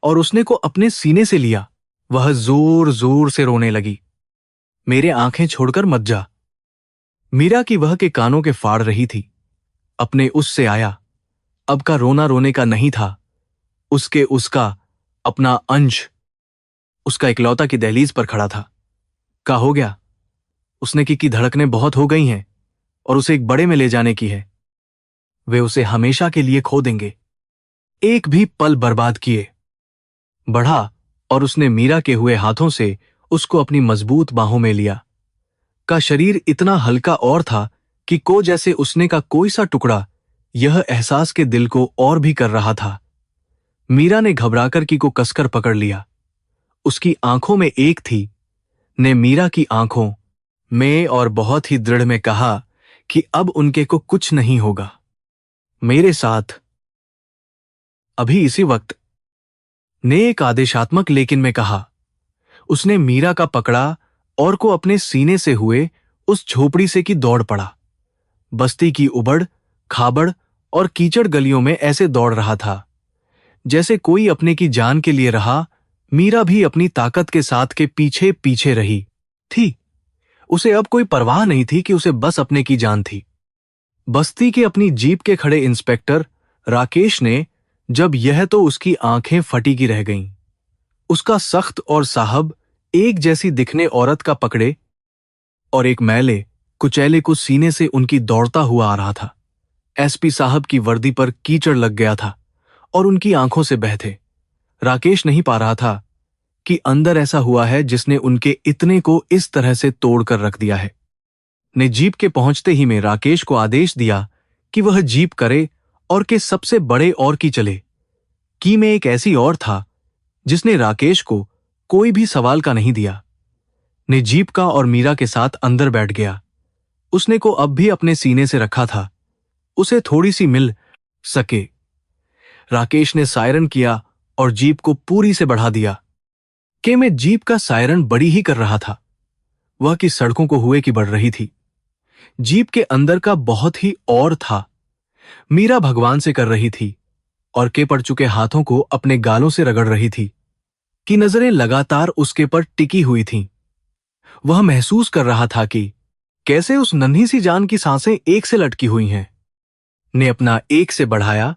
और उसने को अपने सीने से लिया। वह जोर जोर से रोने लगी, मेरे आंखें छोड़कर मत जा। मीरा की वह के कानों के फाड़ रही थी। अपने उससे आया, अब का रोना रोने का नहीं था। उसका अपना अंश उसका इकलौता की दहलीज पर खड़ा था। का हो गया? उसने की धड़कनें बहुत हो गई हैं और उसे एक बड़े में ले जाने की है। वे उसे हमेशा के लिए खो देंगे, एक भी पल बर्बाद किए। बढ़ा और उसने मीरा के हुए हाथों से उसको अपनी मजबूत बाहों में लिया। का शरीर इतना हल्का और था कि को जैसे उसने का कोई सा टुकड़ा यह एहसास के दिल को और भी कर रहा था। मीरा ने घबराकर की को कसकर पकड़ लिया। उसकी आंखों में एक थी ने मीरा की आंखों में और बहुत ही दृढ़ में कहा कि अब उनके को कुछ नहीं होगा, मेरे साथ अभी इसी वक्त। ने एक आदेशात्मक लेकिन में कहा। उसने मीरा का पकड़ा और को अपने सीने से हुए उस झोपड़ी से की दौड़ पड़ा। बस्ती की उबड़ खाबड़ और कीचड़ गलियों में ऐसे दौड़ रहा था जैसे कोई अपने की जान के लिए रहा। मीरा भी अपनी ताकत के साथ के पीछे पीछे रही थी। उसे अब कोई परवाह नहीं थी कि उसे बस अपने की जान थी। बस्ती के अपनी जीप के खड़े इंस्पेक्टर राकेश ने जब यह तो उसकी आंखें फटी की रह गईं। उसका सख्त और साहब एक जैसी दिखने औरत का पकड़े और एक मैले कुचैले को सीने से उनकी दौड़ता हुआ आ रहा था। एसपी साहब की वर्दी पर कीचड़ लग गया था और उनकी आंखों से बह थे। राकेश नहीं पा रहा था कि अंदर ऐसा हुआ है जिसने उनके इतने को इस तरह से तोड़कर रख दिया है। ने जीप के पहुंचते ही में राकेश को आदेश दिया कि वह जीप करे और के सबसे बड़े और की चले। की में एक ऐसी और था जिसने राकेश को कोई भी सवाल का नहीं दिया। ने जीप का और मीरा के साथ अंदर बैठ गया। उसने को अब भी अपने सीने से रखा था, उसे थोड़ी सी मिल सके। राकेश ने सायरन किया और जीप को पूरी से बढ़ा दिया। के में जीप का सायरन बड़ी ही कर रहा था। वह की सड़कों को हुए की बढ़ रही थी। जीप के अंदर का बहुत ही और था। मीरा भगवान से कर रही थी और के पड़ चुके हाथों को अपने गालों से रगड़ रही थी कि नजरें लगातार उसके पर टिकी हुई थीं। वह महसूस कर रहा था कि कैसे उस नन्ही सी जान की सांसें एक से लटकी हुई हैं। ने अपना एक से बढ़ाया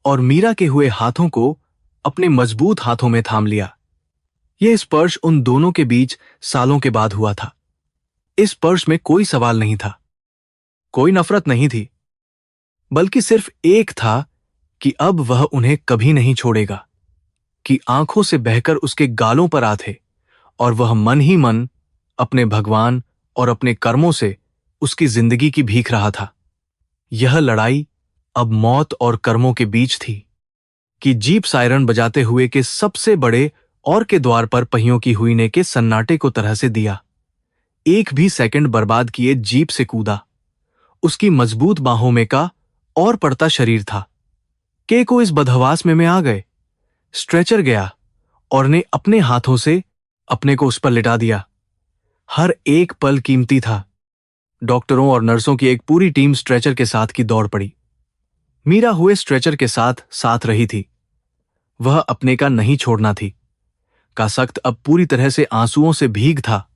और मीरा के हुए हाथों को अपने मजबूत हाथों में थाम लिया। यह स्पर्श उन दोनों के बीच सालों के बाद हुआ था। इस स्पर्श में कोई सवाल नहीं था, कोई नफरत नहीं थी, बल्कि सिर्फ एक था कि अब वह उन्हें कभी नहीं छोड़ेगा, कि आंखों से बहकर उसके गालों पर आ थे और वह मन ही मन अपने भगवान और अपने कर्मों से उसकी जिंदगी की भीख रहा था। यह लड़ाई अब मौत और कर्मों के बीच थी कि जीप सायरन बजाते हुए के सबसे बड़े और के द्वार पर पहियों की हुई ने के सन्नाटे को तरह से दिया। एक भी सेकंड बर्बाद किए जीप से कूदा। उसकी मजबूत बाहों में का और पड़ता शरीर था। के को इस बदहवास में आ गए। स्ट्रेचर गया और ने अपने हाथों से अपने को उस पर लिटा दिया। हर एक पल कीमती था। डॉक्टरों और नर्सों की एक पूरी टीम स्ट्रेचर के साथ की दौड़ पड़ी। मीरा हुए स्ट्रेचर के साथ साथ रही थी। वह अपने का नहीं छोड़ना थी। का सख्त अब पूरी तरह से आंसुओं से भीग था।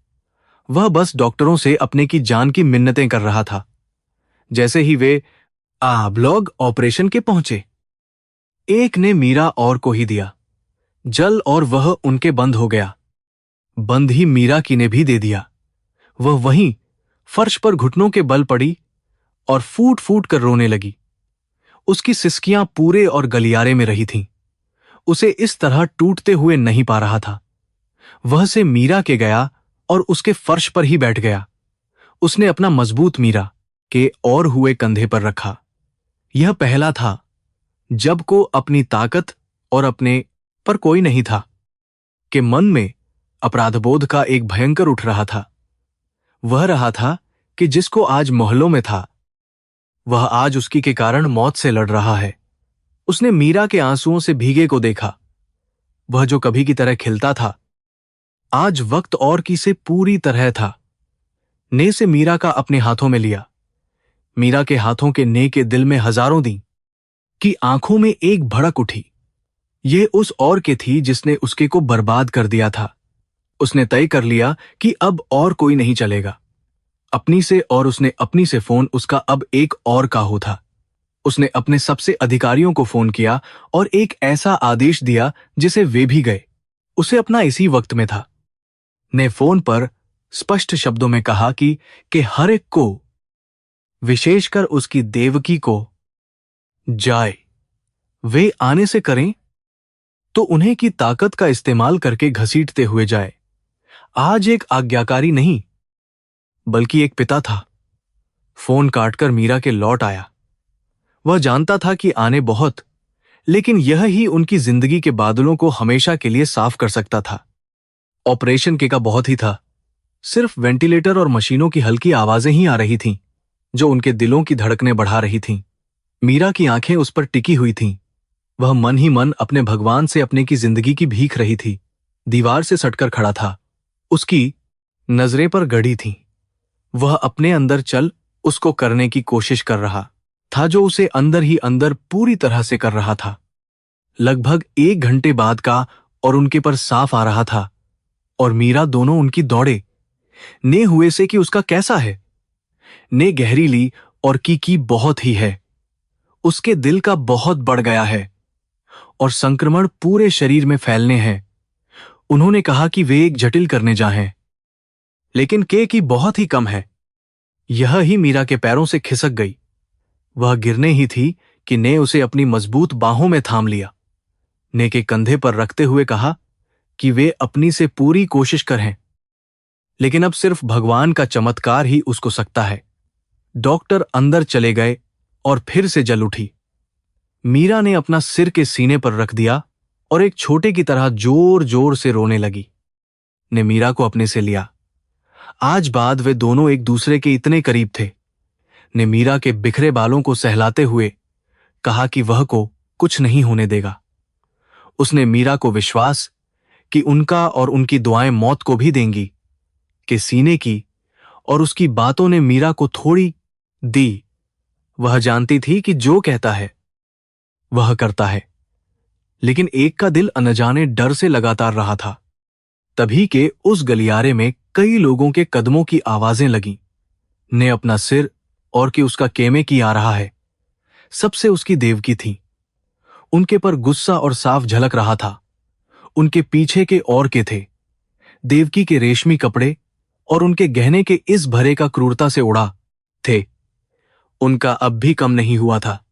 वह बस डॉक्टरों से अपने की जान की मिन्नतें कर रहा था। जैसे ही वे ब्लॉग ऑपरेशन के पहुंचे, एक ने मीरा और को ही दिया जल और वह उनके बंद हो गया। बंद ही मीरा की ने भी दे दिया। वह वहीं फर्श पर घुटनों के बल पड़ी और फूट फूट कर रोने लगी। उसकी सिसकियां पूरे और गलियारे में रही थीं। उसे इस तरह टूटते हुए नहीं पा रहा था। वह से मीरा के गया और उसके फर्श पर ही बैठ गया। उसने अपना मजबूत मीरा के और हुए कंधे पर रखा। यह पहला था जब को अपनी ताकत और अपने पर कोई नहीं था, कि मन में अपराधबोध का एक भयंकर उठ रहा था। वह रहा था कि जिसको आज मोहल्लों में था, वह आज उसकी के कारण मौत से लड़ रहा है। उसने मीरा के आंसुओं से भीगे को देखा। वह जो कभी की तरह खिलता था, आज वक्त और की से पूरी तरह था। ने से मीरा का अपने हाथों में लिया। मीरा के हाथों के ने के दिल में हजारों दी कि आंखों में एक भड़क उठी। यह उस और के थी जिसने उसके को बर्बाद कर दिया था। उसने तय कर लिया कि अब और कोई नहीं चलेगा अपनी से, और उसने अपनी से फोन उसका अब एक और काहू था। उसने अपने सबसे अधिकारियों को फोन किया और एक ऐसा आदेश दिया जिसे वे भी गए। उसे अपना इसी वक्त में था। ने फोन पर स्पष्ट शब्दों में कहा कि हर एक को, विशेषकर उसकी देवकी को, जाए वे आने से करें तो उन्हें की ताकत का इस्तेमाल करके घसीटते हुए जाए। आज एक आज्ञाकारी नहीं बल्कि एक पिता था। फोन काटकर मीरा के लौट आया। वह जानता था कि आने बहुत, लेकिन यह ही उनकी जिंदगी के बादलों को हमेशा के लिए साफ कर सकता था। ऑपरेशन के का बहुत ही था। सिर्फ वेंटिलेटर और मशीनों की हल्की आवाजें ही आ रही थीं, जो उनके दिलों की धड़कनें बढ़ा रही थीं। मीरा की आंखें उस पर टिकी हुई थीं। वह मन ही मन अपने भगवान से अपने की जिंदगी की भीख रही थी। दीवार से सटकर खड़ा था। उसकी नजरें पर गड़ी थीं। वह अपने अंदर चल उसको करने की कोशिश कर रहा था, जो उसे अंदर ही अंदर पूरी तरह से कर रहा था। लगभग 1 घंटे बाद का और उनके पर साफ आ रहा था, और मीरा दोनों उनकी दौड़े। ने हुए से कि उसका कैसा है। ने गहरी ली और की बहुत ही है। उसके दिल का बहुत बढ़ गया है और संक्रमण पूरे शरीर में फैलने हैं। उन्होंने कहा कि वे एक जटिल करने जा हैं, लेकिन के की बहुत ही कम है। यह ही मीरा के पैरों से खिसक गई। वह गिरने ही थी कि ने उसे अपनी मजबूत बाहों में थाम लिया। ने के कंधे पर रखते हुए कहा कि वे अपनी से पूरी कोशिश करें, लेकिन अब सिर्फ भगवान का चमत्कार ही उसको सकता है। डॉक्टर अंदर चले गए और फिर से जल उठी। मीरा ने अपना सिर के सीने पर रख दिया और एक छोटे की तरह जोर जोर से रोने लगी। ने मीरा को अपने से लिया। आज बाद वे दोनों एक दूसरे के इतने करीब थे। ने मीरा के बिखरे बालों को सहलाते हुए कहा कि वह को कुछ नहीं होने देगा। उसने मीरा को विश्वास कि उनका और उनकी दुआएं मौत को भी देंगी, कि सीने की, और उसकी बातों ने मीरा को थोड़ी दी। वह जानती थी कि जो कहता है वह करता है। लेकिन एक का दिल अनजाने डर से लगातार रहा था। तभी के उस गलियारे में कई लोगों के कदमों की आवाजें लगीं। ने अपना सिर और कि उसका केमे की आ रहा है। सबसे उसकी देवकी थी। उनके पर गुस्सा और साफ झलक रहा था। उनके पीछे के और के थे। देवकी के रेशमी कपड़े और उनके गहने के इस भरे का क्रूरता से उड़ा थे। उनका अब भी कम नहीं हुआ था।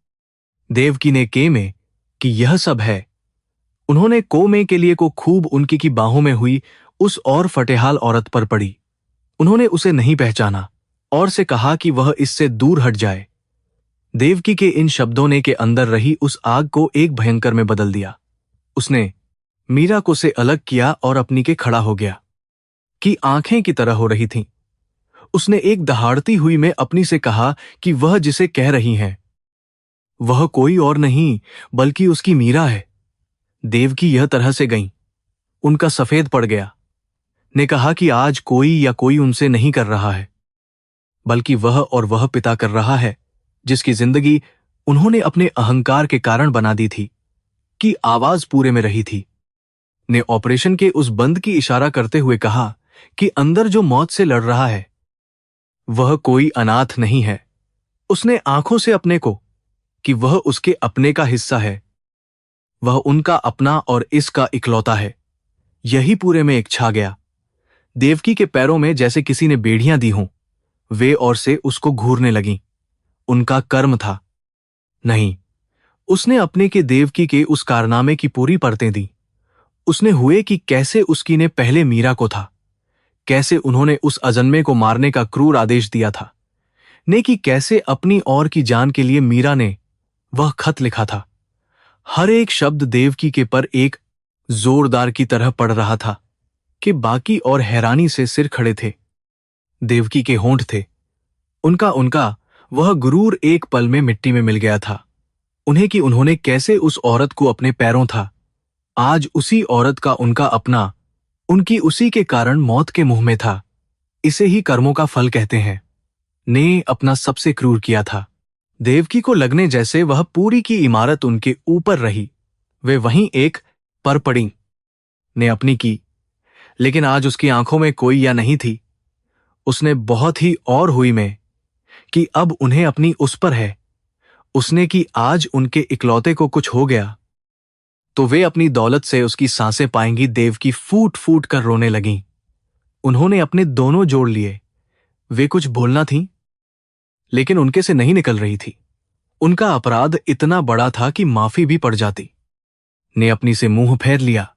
देवकी ने के में कि यह सब है। उन्होंने को में के लिए को खूब उनकी की बाहों में हुई उस और फटेहाल औरत पर पड़ी। उन्होंने उसे नहीं पहचाना और से कहा कि वह इससे दूर हट जाए। देवकी के इन शब्दों ने के अंदर रही उस आग को एक भयंकर में बदल दिया। उसने मीरा को से अलग किया और अपनी के खड़ा हो गया कि आंखें की तरह हो रही थीं। उसने एक दहाड़ती हुई में अपनी से कहा कि वह जिसे कह रही हैं वह कोई और नहीं बल्कि उसकी मीरा है। देवकी यह तरह से गईं। उनका सफेद पड़ गया। ने कहा कि आज कोई या कोई उनसे नहीं कर रहा है बल्कि वह और वह पिता कर रहा है जिसकी जिंदगी उन्होंने अपने अहंकार के कारण बना दी थी कि आवाज पूरे में रही थी। ने ऑपरेशन के उस बंद की इशारा करते हुए कहा कि अंदर जो मौत से लड़ रहा है वह कोई अनाथ नहीं है। उसने आंखों से अपने को कि वह उसके अपने का हिस्सा है। वह उनका अपना और इसका इकलौता है। यही पूरे में एक छा गया। देवकी के पैरों में जैसे किसी ने बेड़ियां दी हों। वे और से उसको घूरने लगीं। उनका कर्म था। नहीं, उसने अपने के देवकी के उस कारनामे की पूरी परतें दी। उसने हुए कि कैसे उसकी ने पहले मीरा को था, कैसे उन्होंने उस अजन्मे को मारने का क्रूर आदेश दिया था, ने कि कैसे अपनी और की जान के लिए मीरा ने वह खत लिखा था। हर एक शब्द देवकी के पर एक जोरदार की तरह पड़ रहा था कि बाकी और हैरानी से सिर खड़े थे। देवकी के होंठ थे। उनका उनका वह गुरूर एक पल में मिट्टी में मिल गया था। उन्हें कि उन्होंने कैसे उस औरत को अपने पैरों था। आज उसी औरत का उनका अपना उनकी उसी के कारण मौत के मुंह में था। इसे ही कर्मों का फल कहते हैं। ने अपना सबसे क्रूर किया था। देवकी को लगने जैसे वह पूरी की इमारत उनके ऊपर रही। वे वहीं एक पर पड़ी। ने अपनी की, लेकिन आज उसकी आंखों में कोई या नहीं थी। उसने बहुत ही और हुई में कि अब उन्हें अपनी उस पर है। उसने कि आज उनके इकलौते को कुछ हो गया तो वे अपनी दौलत से उसकी सांसें पाएंगी। देवकी फूट फूट कर रोने लगीं। उन्होंने अपने दोनों जोड़ लिए। वे कुछ बोलना थीं, लेकिन उनके से नहीं निकल रही थी। उनका अपराध इतना बड़ा था कि माफी भी पड़ जाती। ने अपनी से मुंह फेर लिया।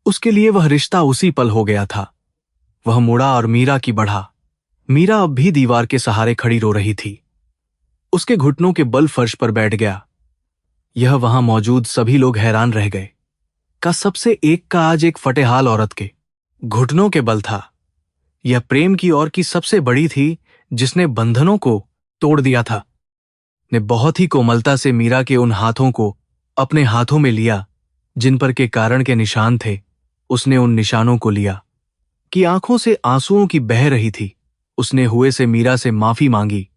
उसके लिए वह रिश्ता उसी पल हो गया था। वह मुड़ा और मीरा की बढ़ा। मीरा अब भी दीवार के सहारे खड़ी रो रही थी। उसके घुटनों के बल फर्श पर बैठ गया। यह वहां मौजूद सभी लोग हैरान रह गए। का सबसे एक का आज एक फटेहाल औरत के घुटनों के बल था। यह प्रेम की ओर की सबसे बड़ी थी जिसने बंधनों को तोड़ दिया था। ने बहुत ही कोमलता से मीरा के उन हाथों को अपने हाथों में लिया जिन पर के कारण के निशान थे। उसने उन निशानों को लिया कि आंखों से आंसुओं की बह रही थी। उसने हुए से मीरा से माफी मांगी।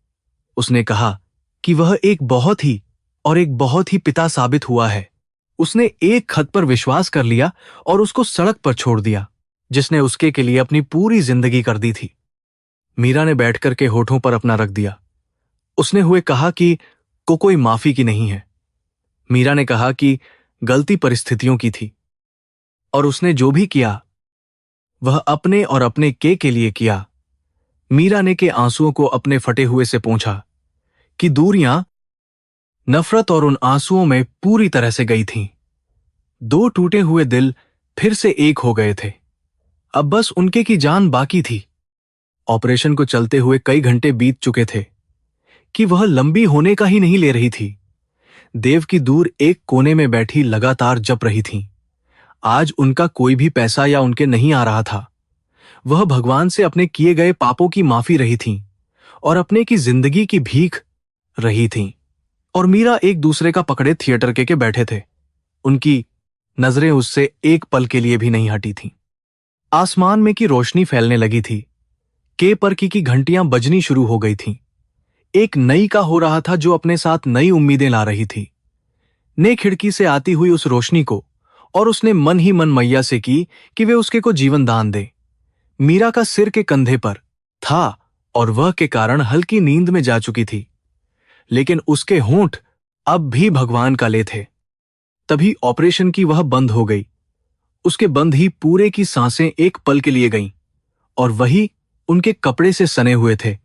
उसने कहा कि वह एक बहुत ही पिता साबित हुआ है। उसने एक खत पर विश्वास कर लिया और उसको सड़क पर छोड़ दिया जिसने उसके के लिए अपनी पूरी जिंदगी कर दी थी। मीरा ने बैठकर के होठों पर अपना रख दिया। उसने हुए कहा कि कोई माफी की नहीं है। मीरा ने कहा कि गलती परिस्थितियों की थी और उसने जो भी किया वह अपने और अपने के लिए किया। मीरा ने के आंसुओं को अपने फटे हुए से पोंछा कि दूरियां नफरत और उन आंसुओं में पूरी तरह से गई थीं। दो टूटे हुए दिल फिर से एक हो गए थे। अब बस उनके की जान बाकी थी। ऑपरेशन को चलते हुए कई घंटे बीत चुके थे कि वह लंबी होने का ही नहीं ले रही थी। देव की दूर एक कोने में बैठी लगातार जप रही थीं। आज उनका कोई भी पैसा या उनके नहीं आ रहा था। वह भगवान से अपने किए गए पापों की माफी रही थीं और अपने की जिंदगी की भीख रही थीं। और मीरा एक दूसरे का पकड़े थिएटर के बैठे थे। उनकी नजरें उससे एक पल के लिए भी नहीं हटी थीं। आसमान में की रोशनी फैलने लगी थी। के पर की घंटियां बजनी शुरू हो गई थीं। एक नई का हो रहा था जो अपने साथ नई उम्मीदें ला रही थी। ने खिड़की से आती हुई उस रोशनी को, और उसने मन ही मन मैया से की कि वे उसके को जीवन दान दे। मीरा का सिर के कंधे पर था और वह के कारण हल्की नींद में जा चुकी थी, लेकिन उसके होंठ अब भी भगवान का ले थे। तभी ऑपरेशन की वह बंद हो गई। उसके बंद ही पूरे की सांसें एक पल के लिए गईं, और वही उनके कपड़े से सने हुए थे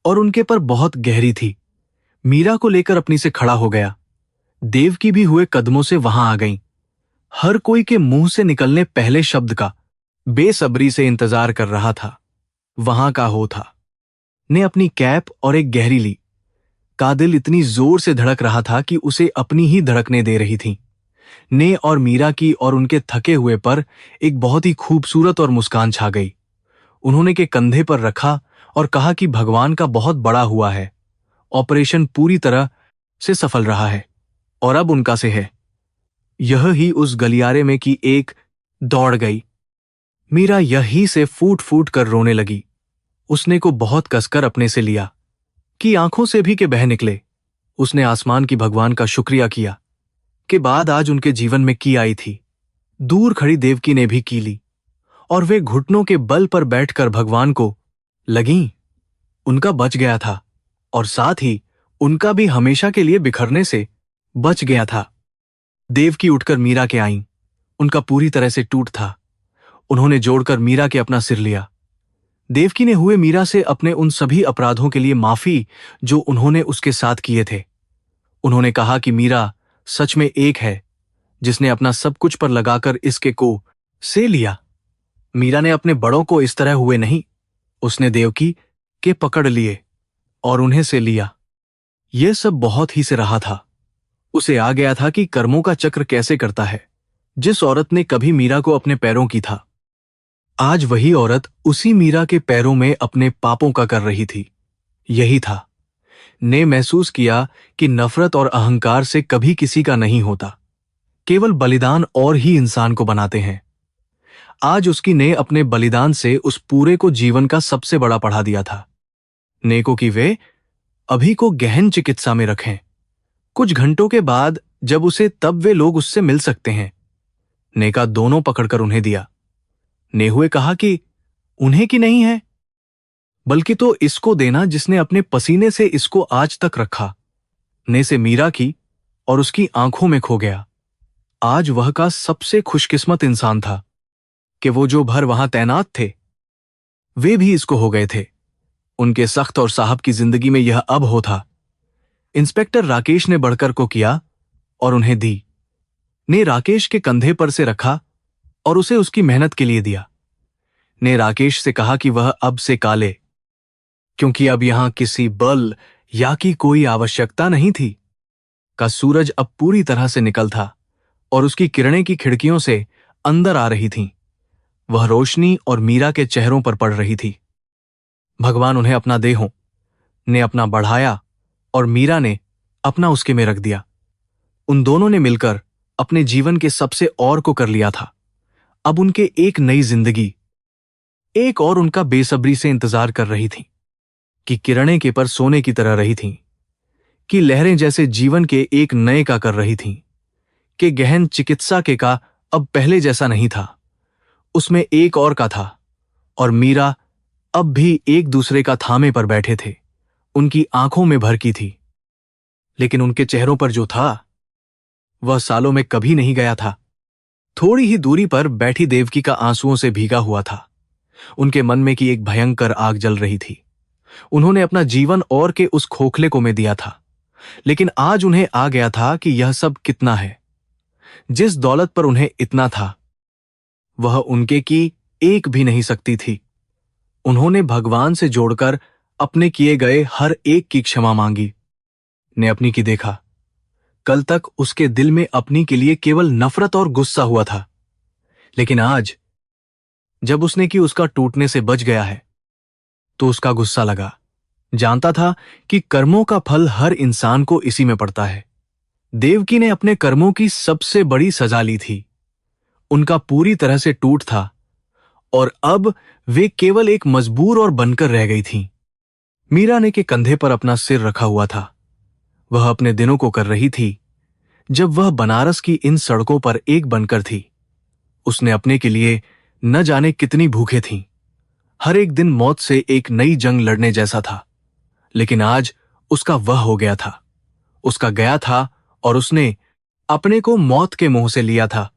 और उनके पर बहुत गहरी थी। मीरा को लेकर अपनी से खड़ा हो गया। देवकी भी हुए कदमों से वहां आ गईं। हर कोई के मुंह से निकलने पहले शब्द का बेसब्री से इंतजार कर रहा था। वहां का हो था ने अपनी कैप और एक गहरी ली। का दिल इतनी जोर से धड़क रहा था कि उसे अपनी ही धड़कने दे रही थी। ने और मीरा की और उनके थके हुए पर एक बहुत ही खूबसूरत और मुस्कान छा गई। उन्होंने के कंधे पर रखा और कहा कि भगवान का बहुत बड़ा हुआ है। ऑपरेशन पूरी तरह से सफल रहा है और अब उनका से है। यह ही उस गलियारे में की एक दौड़ गई। मीरा यही से फूट फूट कर रोने लगी। उसने को बहुत कसकर अपने से लिया कि आंखों से भी के बह निकले। उसने आसमान की भगवान का शुक्रिया किया कि बाद आज उनके जीवन में की आई थी। दूर खड़ी देवकी ने भी की ली और वे घुटनों के बल पर बैठकर भगवान को लगीं। उनका बच गया था और साथ ही उनका भी हमेशा के लिए बिखरने से बच गया था। देवकी उठकर मीरा के आईं। उनका पूरी तरह से टूट था। उन्होंने जोड़कर मीरा के अपना सिर लिया। देवकी ने हुए मीरा से अपने उन सभी अपराधों के लिए माफी जो उन्होंने उसके साथ किए थे। उन्होंने कहा कि मीरा सच में एक है जिसने अपना सब कुछ पर लगाकर इसके को से लिया। मीरा ने अपने बड़ों को इस तरह हुए नहीं, उसने देवकी के पकड़ लिए और उन्हें से लिया। यह सब बहुत ही से रहा था। उसे आ गया था कि कर्मों का चक्र कैसे करता है। जिस औरत ने कभी मीरा को अपने पैरों की था, आज वही औरत उसी मीरा के पैरों में अपने पापों का कर रही थी। यही था। ने महसूस किया कि नफरत और अहंकार से कभी किसी का नहीं होता, केवल बलिदान और ही इंसान को बनाते हैं। आज उसकी ने अपने बलिदान से उस पूरे को जीवन का सबसे बड़ा पढ़ा दिया था। ने को कि वे अभी को गहन चिकित्सा में रखें। कुछ घंटों के बाद जब उसे तब वे लोग उससे मिल सकते हैं। ने का दोनों पकड़कर उन्हें दिया। ने हुए कहा कि उन्हें की नहीं है, बल्कि तो इसको देना जिसने अपने पसीने से इसको आज तक रखा। ने से मीरा की और उसकी आंखों में खो गया। आज वह का सबसे खुशकिस्मत इंसान था कि वो जो भर वहां तैनात थे वे भी इसको हो गए थे। उनके सख्त और साहब की जिंदगी में यह अब हो था। इंस्पेक्टर राकेश ने बढ़कर को किया और उन्हें दी। ने राकेश के कंधे पर से रखा और उसे उसकी मेहनत के लिए दिया। ने राकेश से कहा कि वह अब से काले, क्योंकि अब यहां किसी बल या की कोई आवश्यकता नहीं थी। का सूरज अब पूरी तरह से निकल था और उसकी किरणें की खिड़कियों से अंदर आ रही थीं। वह रोशनी और मीरा के चेहरों पर पड़ रही थी। भगवान उन्हें अपना देहों ने अपना बढ़ाया और मीरा ने अपना उसके में रख दिया। उन दोनों ने मिलकर अपने जीवन के सबसे और को कर लिया था। अब उनके एक नई जिंदगी एक और उनका बेसब्री से इंतजार कर रही थी कि किरणें के पर सोने की तरह रही थीं, कि लहरें जैसे जीवन के एक नए का कर रही थीं, कि गहन चिकित्सा के का अब पहले जैसा नहीं था, उसमें एक और का था। और मीरा अब भी एक दूसरे का थामे पर बैठे थे। उनकी आंखों में भर की थी, लेकिन उनके चेहरों पर जो था वह सालों में कभी नहीं गया था। थोड़ी ही दूरी पर बैठी देवकी का आंसुओं से भीगा हुआ था। उनके मन में की एक भयंकर आग जल रही थी। उन्होंने अपना जीवन और के उस खोखले को में दिया था, लेकिन आज उन्हें आ गया था कि यह सब कितना है। जिस दौलत पर उन्हें इतना था वह उनके की एक भी नहीं सकती थी। उन्होंने भगवान से जोड़कर अपने किए गए हर एक की क्षमा मांगी। ने अपनी की देखा। कल तक उसके दिल में अपनी के लिए केवल नफरत और गुस्सा हुआ था, लेकिन आज जब उसने कि उसका टूटने से बच गया है तो उसका गुस्सा लगा। जानता था कि कर्मों का फल हर इंसान को इसी में पड़ता है। देवकी ने अपने कर्मों की सबसे बड़ी सजा ली थी। उनका पूरी तरह से टूट था और अब वे केवल एक मजबूर और बनकर रह गई थीं। मीरा ने के कंधे पर अपना सिर रखा हुआ था। वह अपने दिनों को कर रही थी जब वह बनारस की इन सड़कों पर एक बनकर थी। उसने अपने के लिए न जाने कितनी भूखे थीं। हर एक दिन मौत से एक नई जंग लड़ने जैसा था, लेकिन आज उसका वह हो गया था। उसका गया था और उसने अपने को मौत के मुंह से लिया था।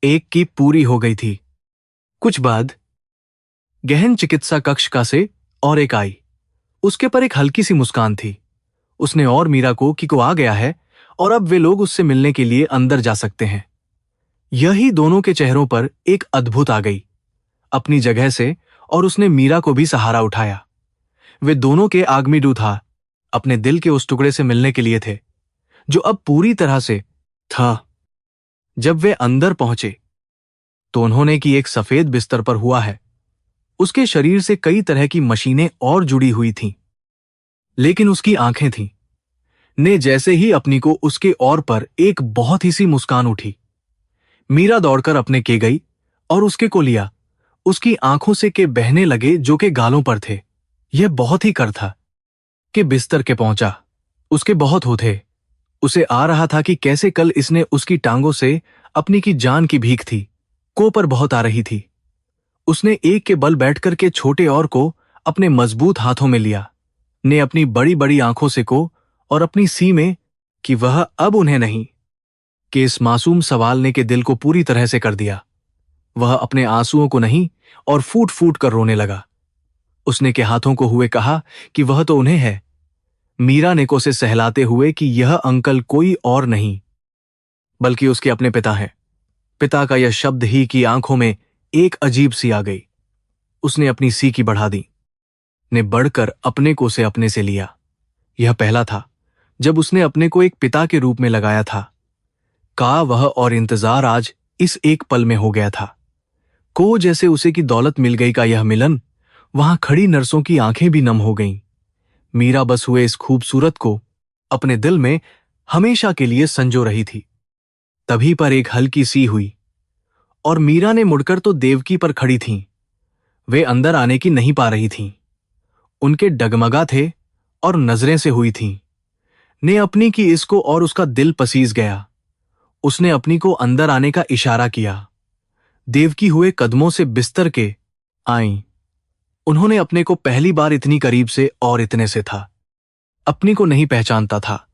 एक की पूरी हो गई थी। कुछ बाद गहन चिकित्सा कक्ष का से और एक आई। उसके पर एक हल्की सी मुस्कान थी। उसने और मीरा को आ गया है और अब वे लोग उससे मिलने के लिए अंदर जा सकते हैं। यही दोनों के चेहरों पर एक अद्भुत आ गई अपनी जगह से, और उसने मीरा को भी सहारा उठाया। वे दोनों के आगमीडू था अपने दिल के उस टुकड़े से मिलने के लिए थे जो अब पूरी तरह से था। जब वे अंदर पहुंचे तो उन्होंने कि एक सफेद बिस्तर पर हुआ है। उसके शरीर से कई तरह की मशीनें और जुड़ी हुई थीं, लेकिन उसकी आंखें थीं। ने जैसे ही अपनी को उसके और पर एक बहुत ही सी मुस्कान उठी। मीरा दौड़कर अपने के गई और उसके को लिया। उसकी आंखों से के बहने लगे जो के गालों पर थे। यह बहुत ही कर था कि बिस्तर के पहुंचा। उसके बहुत होते। उसे आ रहा था कि कैसे कल इसने उसकी टांगों से अपनी की जान की भीख थी को पर बहुत आ रही थी। उसने एक के बल बैठकर के छोटे और को अपने मजबूत हाथों में लिया। ने अपनी बड़ी बड़ी आंखों से को और अपनी सी में कि वह अब उन्हें नहीं कि इस मासूम सवाल ने के दिल को पूरी तरह से कर दिया। वह अपने आंसुओं को नहीं और फूट फूट कर रोने लगा। उसने के हाथों को हुए कहा कि वह तो उन्हें है। मीरा ने को से सहलाते हुए कि यह अंकल कोई और नहीं बल्कि उसके अपने पिता हैं। पिता का यह शब्द ही की आंखों में एक अजीब सी आ गई। उसने अपनी सी की बढ़ा दी। ने बढ़कर अपने को से अपने से लिया। यह पहला था जब उसने अपने को एक पिता के रूप में लगाया था। का वह और इंतजार आज इस एक पल में हो गया था। को जैसे उसे की दौलत मिल गई का यह मिलन, वहां खड़ी नर्सों की आंखें भी नम हो गईं। मीरा बस हुए इस खूबसूरत को अपने दिल में हमेशा के लिए संजो रही थी। तभी पर एक हल्की सी हुई और मीरा ने मुड़कर तो देवकी पर खड़ी थीं। वे अंदर आने की नहीं पा रही थीं। उनके डगमगा थे और नजरें से हुई थीं। ने अपनी की इसको और उसका दिल पसीज गया। उसने अपनी को अंदर आने का इशारा किया। देवकी हुए कदमों से बिस्तर के आईं। उन्होंने अपने को पहली बार इतनी करीब से और इतने से था। अपनी को नहीं पहचानता था।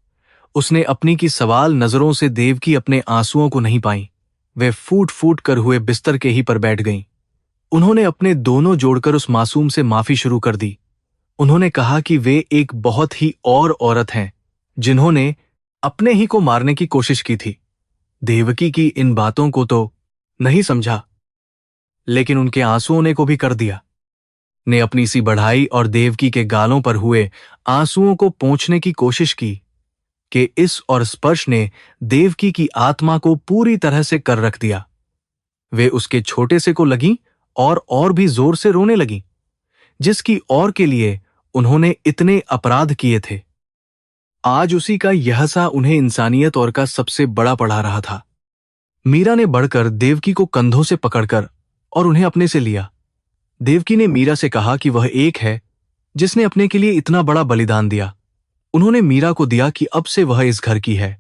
उसने अपनी की सवाल नजरों से देवकी अपने आंसुओं को नहीं पाई। वे फूट फूट कर हुए बिस्तर के ही पर बैठ गईं। उन्होंने अपने दोनों जोड़कर उस मासूम से माफी शुरू कर दी। उन्होंने कहा कि वे एक बहुत ही और औरत हैं जिन्होंने अपने ही को मारने की कोशिश की थी। देवकी की इन बातों को तो नहीं समझा, लेकिन उनके आंसुओं ने को भी कर दिया। ने अपनी सी बढ़ाई और देवकी के गालों पर हुए आंसुओं को पोंछने की कोशिश की कि इस और स्पर्श ने देवकी की आत्मा को पूरी तरह से कर रख दिया। वे उसके छोटे से को लगी और भी जोर से रोने लगी, जिसकी और के लिए उन्होंने इतने अपराध किए थे। आज उसी का यह सा उन्हें इंसानियत और का सबसे बड़ा पढ़ा रहा था। मीरा ने बढ़कर देवकी को कंधों से पकड़कर और उन्हें अपने से लिया। देवकी ने मीरा से कहा कि वह एक है जिसने अपने के लिए इतना बड़ा बलिदान दिया। उन्होंने मीरा को दिया कि अब से वह इस घर की है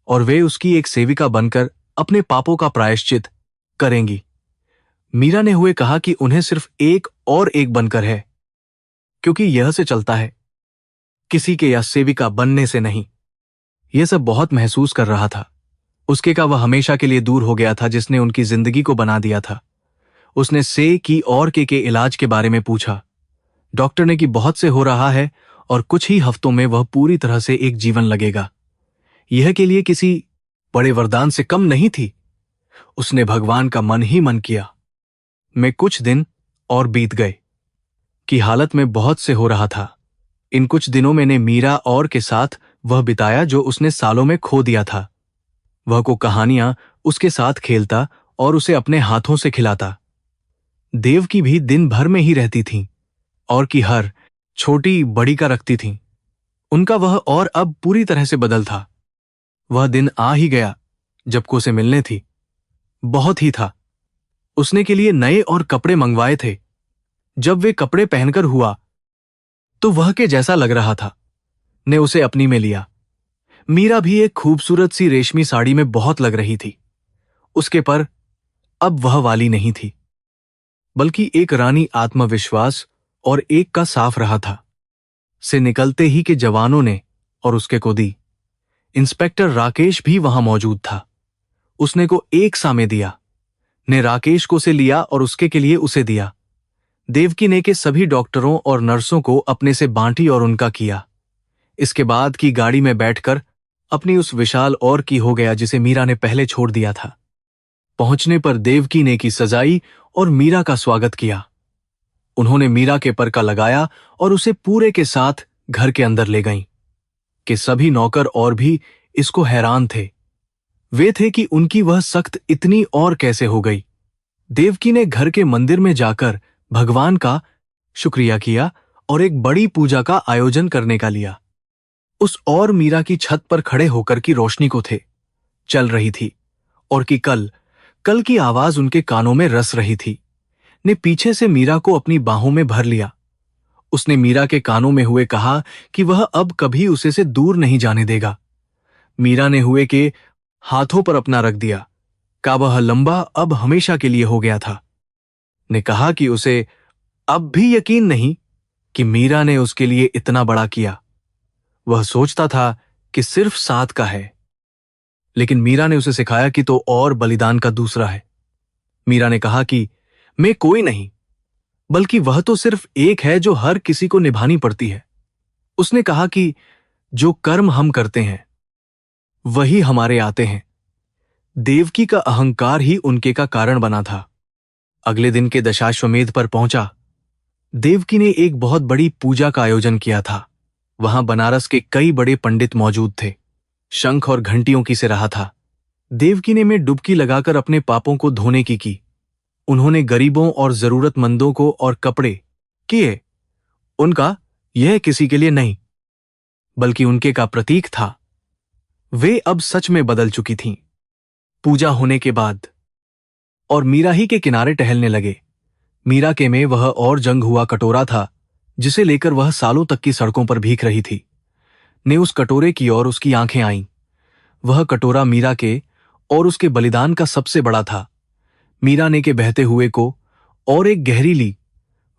और वे उसकी एक सेविका बनकर अपने पापों का प्रायश्चित करेंगी। मीरा ने हुए कहा कि उन्हें सिर्फ एक और एक बनकर है, क्योंकि यह से चलता है, किसी के या सेविका बनने से नहीं। यह सब बहुत महसूस कर रहा था। उसके का वह हमेशा के लिए दूर हो गया था जिसने उनकी जिंदगी को बना दिया था। उसने से की और के इलाज के बारे में पूछा। डॉक्टर ने कि बहुत से हो रहा है और कुछ ही हफ्तों में वह पूरी तरह से एक जीवन लगेगा। यह के लिए किसी बड़े वरदान से कम नहीं थी। उसने भगवान का मन ही मन किया। में कुछ दिन और बीत गए की हालत में बहुत से हो रहा था। इन कुछ दिनों मैंने मीरा और के साथ वह बिताया जो उसने सालों में खो दिया था। वह को कहानियां उसके साथ खेलता और उसे अपने हाथों से खिलाता। देव की भी दिन भर में ही रहती थीं और की हर छोटी बड़ी का रखती थीं। उनका वह और अब पूरी तरह से बदल था। वह दिन आ ही गया जब को से मिलने थी। बहुत ही था। उसने के लिए नए और कपड़े मंगवाए थे। जब वे कपड़े पहनकर हुआ तो वह के जैसा लग रहा था। ने उसे अपनी में लिया। मीरा भी एक खूबसूरत सी रेशमी साड़ी में बहुत लग रही थी। उसके पर अब वह वाली नहीं थी, बल्कि एक रानी आत्मविश्वास और एक का साफ रहा था। से निकलते ही के जवानों ने और उसके को दी। इंस्पेक्टर राकेश भी वहां मौजूद था। उसने को एक सामे दिया, ने राकेश को से लिया और उसके के लिए उसे दिया। देवकी ने के सभी डॉक्टरों और नर्सों को अपने से बांटी और उनका किया। इसके बाद की गाड़ी में बैठकर अपनी उस विशाल और की हो गया जिसे मीरा ने पहले छोड़ दिया था। पहुंचने पर देवकी ने की सजाई और मीरा का स्वागत किया। उन्होंने मीरा के पर का लगाया और उसे पूरे के साथ घर के अंदर ले गईं। कि सभी नौकर और भी इसको हैरान थे। वे थे कि उनकी वह सख्त इतनी और कैसे हो गई। देवकी ने घर के मंदिर में जाकर भगवान का शुक्रिया किया और एक बड़ी पूजा का आयोजन करने का लिया। उस और मीरा की छत पर खड़े होकर की रोशनी को थे चल रही थी और कि कल कल की आवाज उनके कानों में रस रही थी। ने पीछे से मीरा को अपनी बाहों में भर लिया। उसने मीरा के कानों में हुए कहा कि वह अब कभी उसे से दूर नहीं जाने देगा। मीरा ने हुए के हाथों पर अपना रख दिया का वह लंबा अब हमेशा के लिए हो गया था। ने कहा कि उसे अब भी यकीन नहीं कि मीरा ने उसके लिए इतना बड़ा किया। वह सोचता था कि सिर्फ 7 का है, लेकिन मीरा ने उसे सिखाया कि तो और बलिदान का दूसरा है। मीरा ने कहा कि मैं कोई नहीं, बल्कि वह तो सिर्फ एक है जो हर किसी को निभानी पड़ती है। उसने कहा कि जो कर्म हम करते हैं वही हमारे आते हैं। देवकी का अहंकार ही उनके का कारण बना था। अगले दिन के दशाश्वमेध पर पहुंचा। देवकी ने एक बहुत बड़ी पूजा का आयोजन किया था। वहां बनारस के कई बड़े पंडित मौजूद थे। शंख और घंटियों की से रहा था। देवकी ने में डुबकी लगाकर अपने पापों को धोने की। उन्होंने गरीबों और जरूरतमंदों को और कपड़े किए। उनका यह किसी के लिए नहीं, बल्कि उनके का प्रतीक था। वे अब सच में बदल चुकी थीं। पूजा होने के बाद और मीरा ही के किनारे टहलने लगे। मीरा के में वह और जंग हुआ कटोरा था जिसे लेकर वह सालों तक की सड़कों पर भीख रही थी। ने उस कटोरे की ओर उसकी आंखें आईं। वह कटोरा मीरा के और उसके बलिदान का सबसे बड़ा था। मीरा ने के बहते हुए को और एक गहरी ली।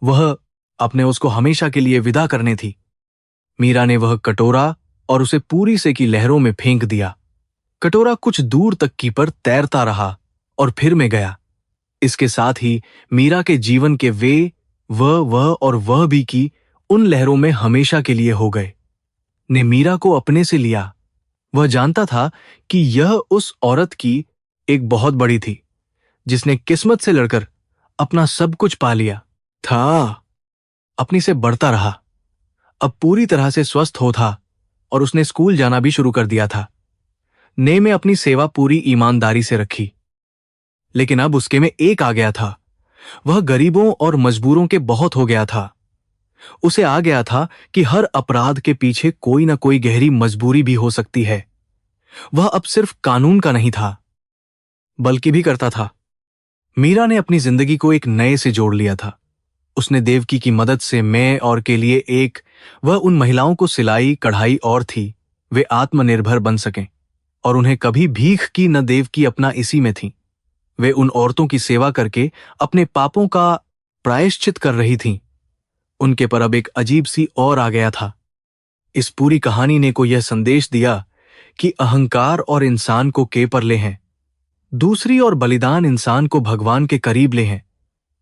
वह अपने उसको हमेशा के लिए विदा करने थी। मीरा ने वह कटोरा और उसे पूरी से की लहरों में फेंक दिया। कटोरा कुछ दूर तक की पर तैरता रहा और फिर में गया। इसके साथ ही मीरा के जीवन के वे वह और वह भी की उन लहरों में हमेशा के लिए हो गए। ने मीरा को अपने से लिया। वह जानता था कि यह उस औरत की एक बहुत बड़ी थी जिसने किस्मत से लड़कर अपना सब कुछ पा लिया था। अपनी से बढ़ता रहा। अब पूरी तरह से स्वस्थ हो था और उसने स्कूल जाना भी शुरू कर दिया था। ने में अपनी सेवा पूरी ईमानदारी से रखी। लेकिन अब उसके में एक आ गया था। वह गरीबों और मजबूरों के बहुत हो गया था। उसे आ गया था कि हर अपराध के पीछे कोई ना कोई गहरी मजबूरी भी हो सकती है। वह अब सिर्फ कानून का नहीं था, बल्कि भी करता था। मीरा ने अपनी जिंदगी को एक नए से जोड़ लिया था। उसने देवकी की मदद से मैं और के लिए एक वह उन महिलाओं को सिलाई कढ़ाई और थी वे आत्मनिर्भर बन सकें और उन्हें कभी भीख की न देवकी अपना इसी में थी। वे उन औरतों की सेवा करके अपने पापों का प्रायश्चित कर रही थीं। उनके पर अब एक अजीब सी और आ गया था। इस पूरी कहानी ने को यह संदेश दिया कि अहंकार और इंसान को के पर ले हैं, दूसरी और बलिदान इंसान को भगवान के करीब ले हैं।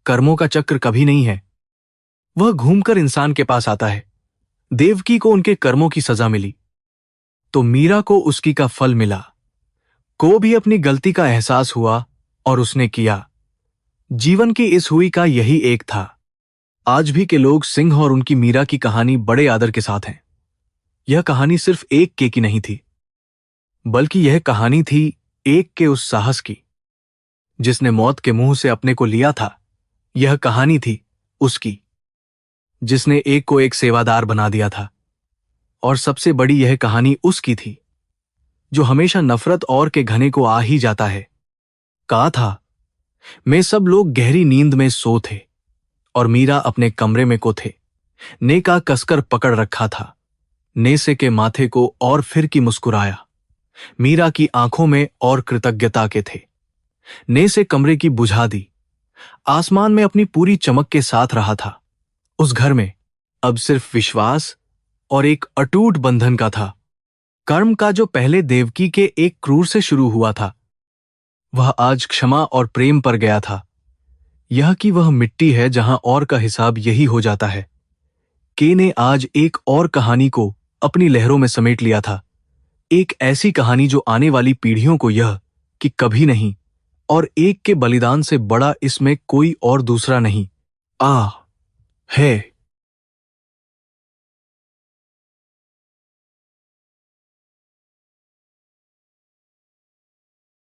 कर्मों का चक्र कभी नहीं है, वह घूमकर इंसान के पास आता है। देवकी को उनके कर्मों की सजा मिली तो मीरा को उसकी का फल मिला। को भी अपनी गलती का एहसास हुआ और उसने किया। जीवन की इस हुई का यही एक था। आज भी के लोग सिंह और उनकी मीरा की कहानी बड़े आदर के साथ हैं। यह कहानी सिर्फ एक के की नहीं थी, बल्कि यह कहानी थी एक के उस साहस की जिसने मौत के मुंह से अपने को लिया था। यह कहानी थी उसकी जिसने एक को एक सेवादार बना दिया था। और सबसे बड़ी यह कहानी उसकी थी जो हमेशा नफरत और के घने को आ ही जाता है। कहा था मैं सब लोग गहरी नींद में सो थे और मीरा अपने कमरे में को थे। ने का कसकर पकड़ रखा था। नेसे के माथे को और फिर की मुस्कुराया। मीरा की आंखों में और कृतज्ञता के थे। नेसे कमरे की बुझा दी। आसमान में अपनी पूरी चमक के साथ रहा था। उस घर में अब सिर्फ विश्वास और एक अटूट बंधन का था। कर्म का जो पहले देवकी के एक क्रूर से शुरू हुआ था, वह आज क्षमा और प्रेम पर गया था। यह कि वह मिट्टी है जहां और का हिसाब यही हो जाता है। के ने आज एक और कहानी को अपनी लहरों में समेट लिया था। एक ऐसी कहानी जो आने वाली पीढ़ियों को यह कि कभी नहीं, और एक के बलिदान से बड़ा इसमें कोई और दूसरा नहीं आ है।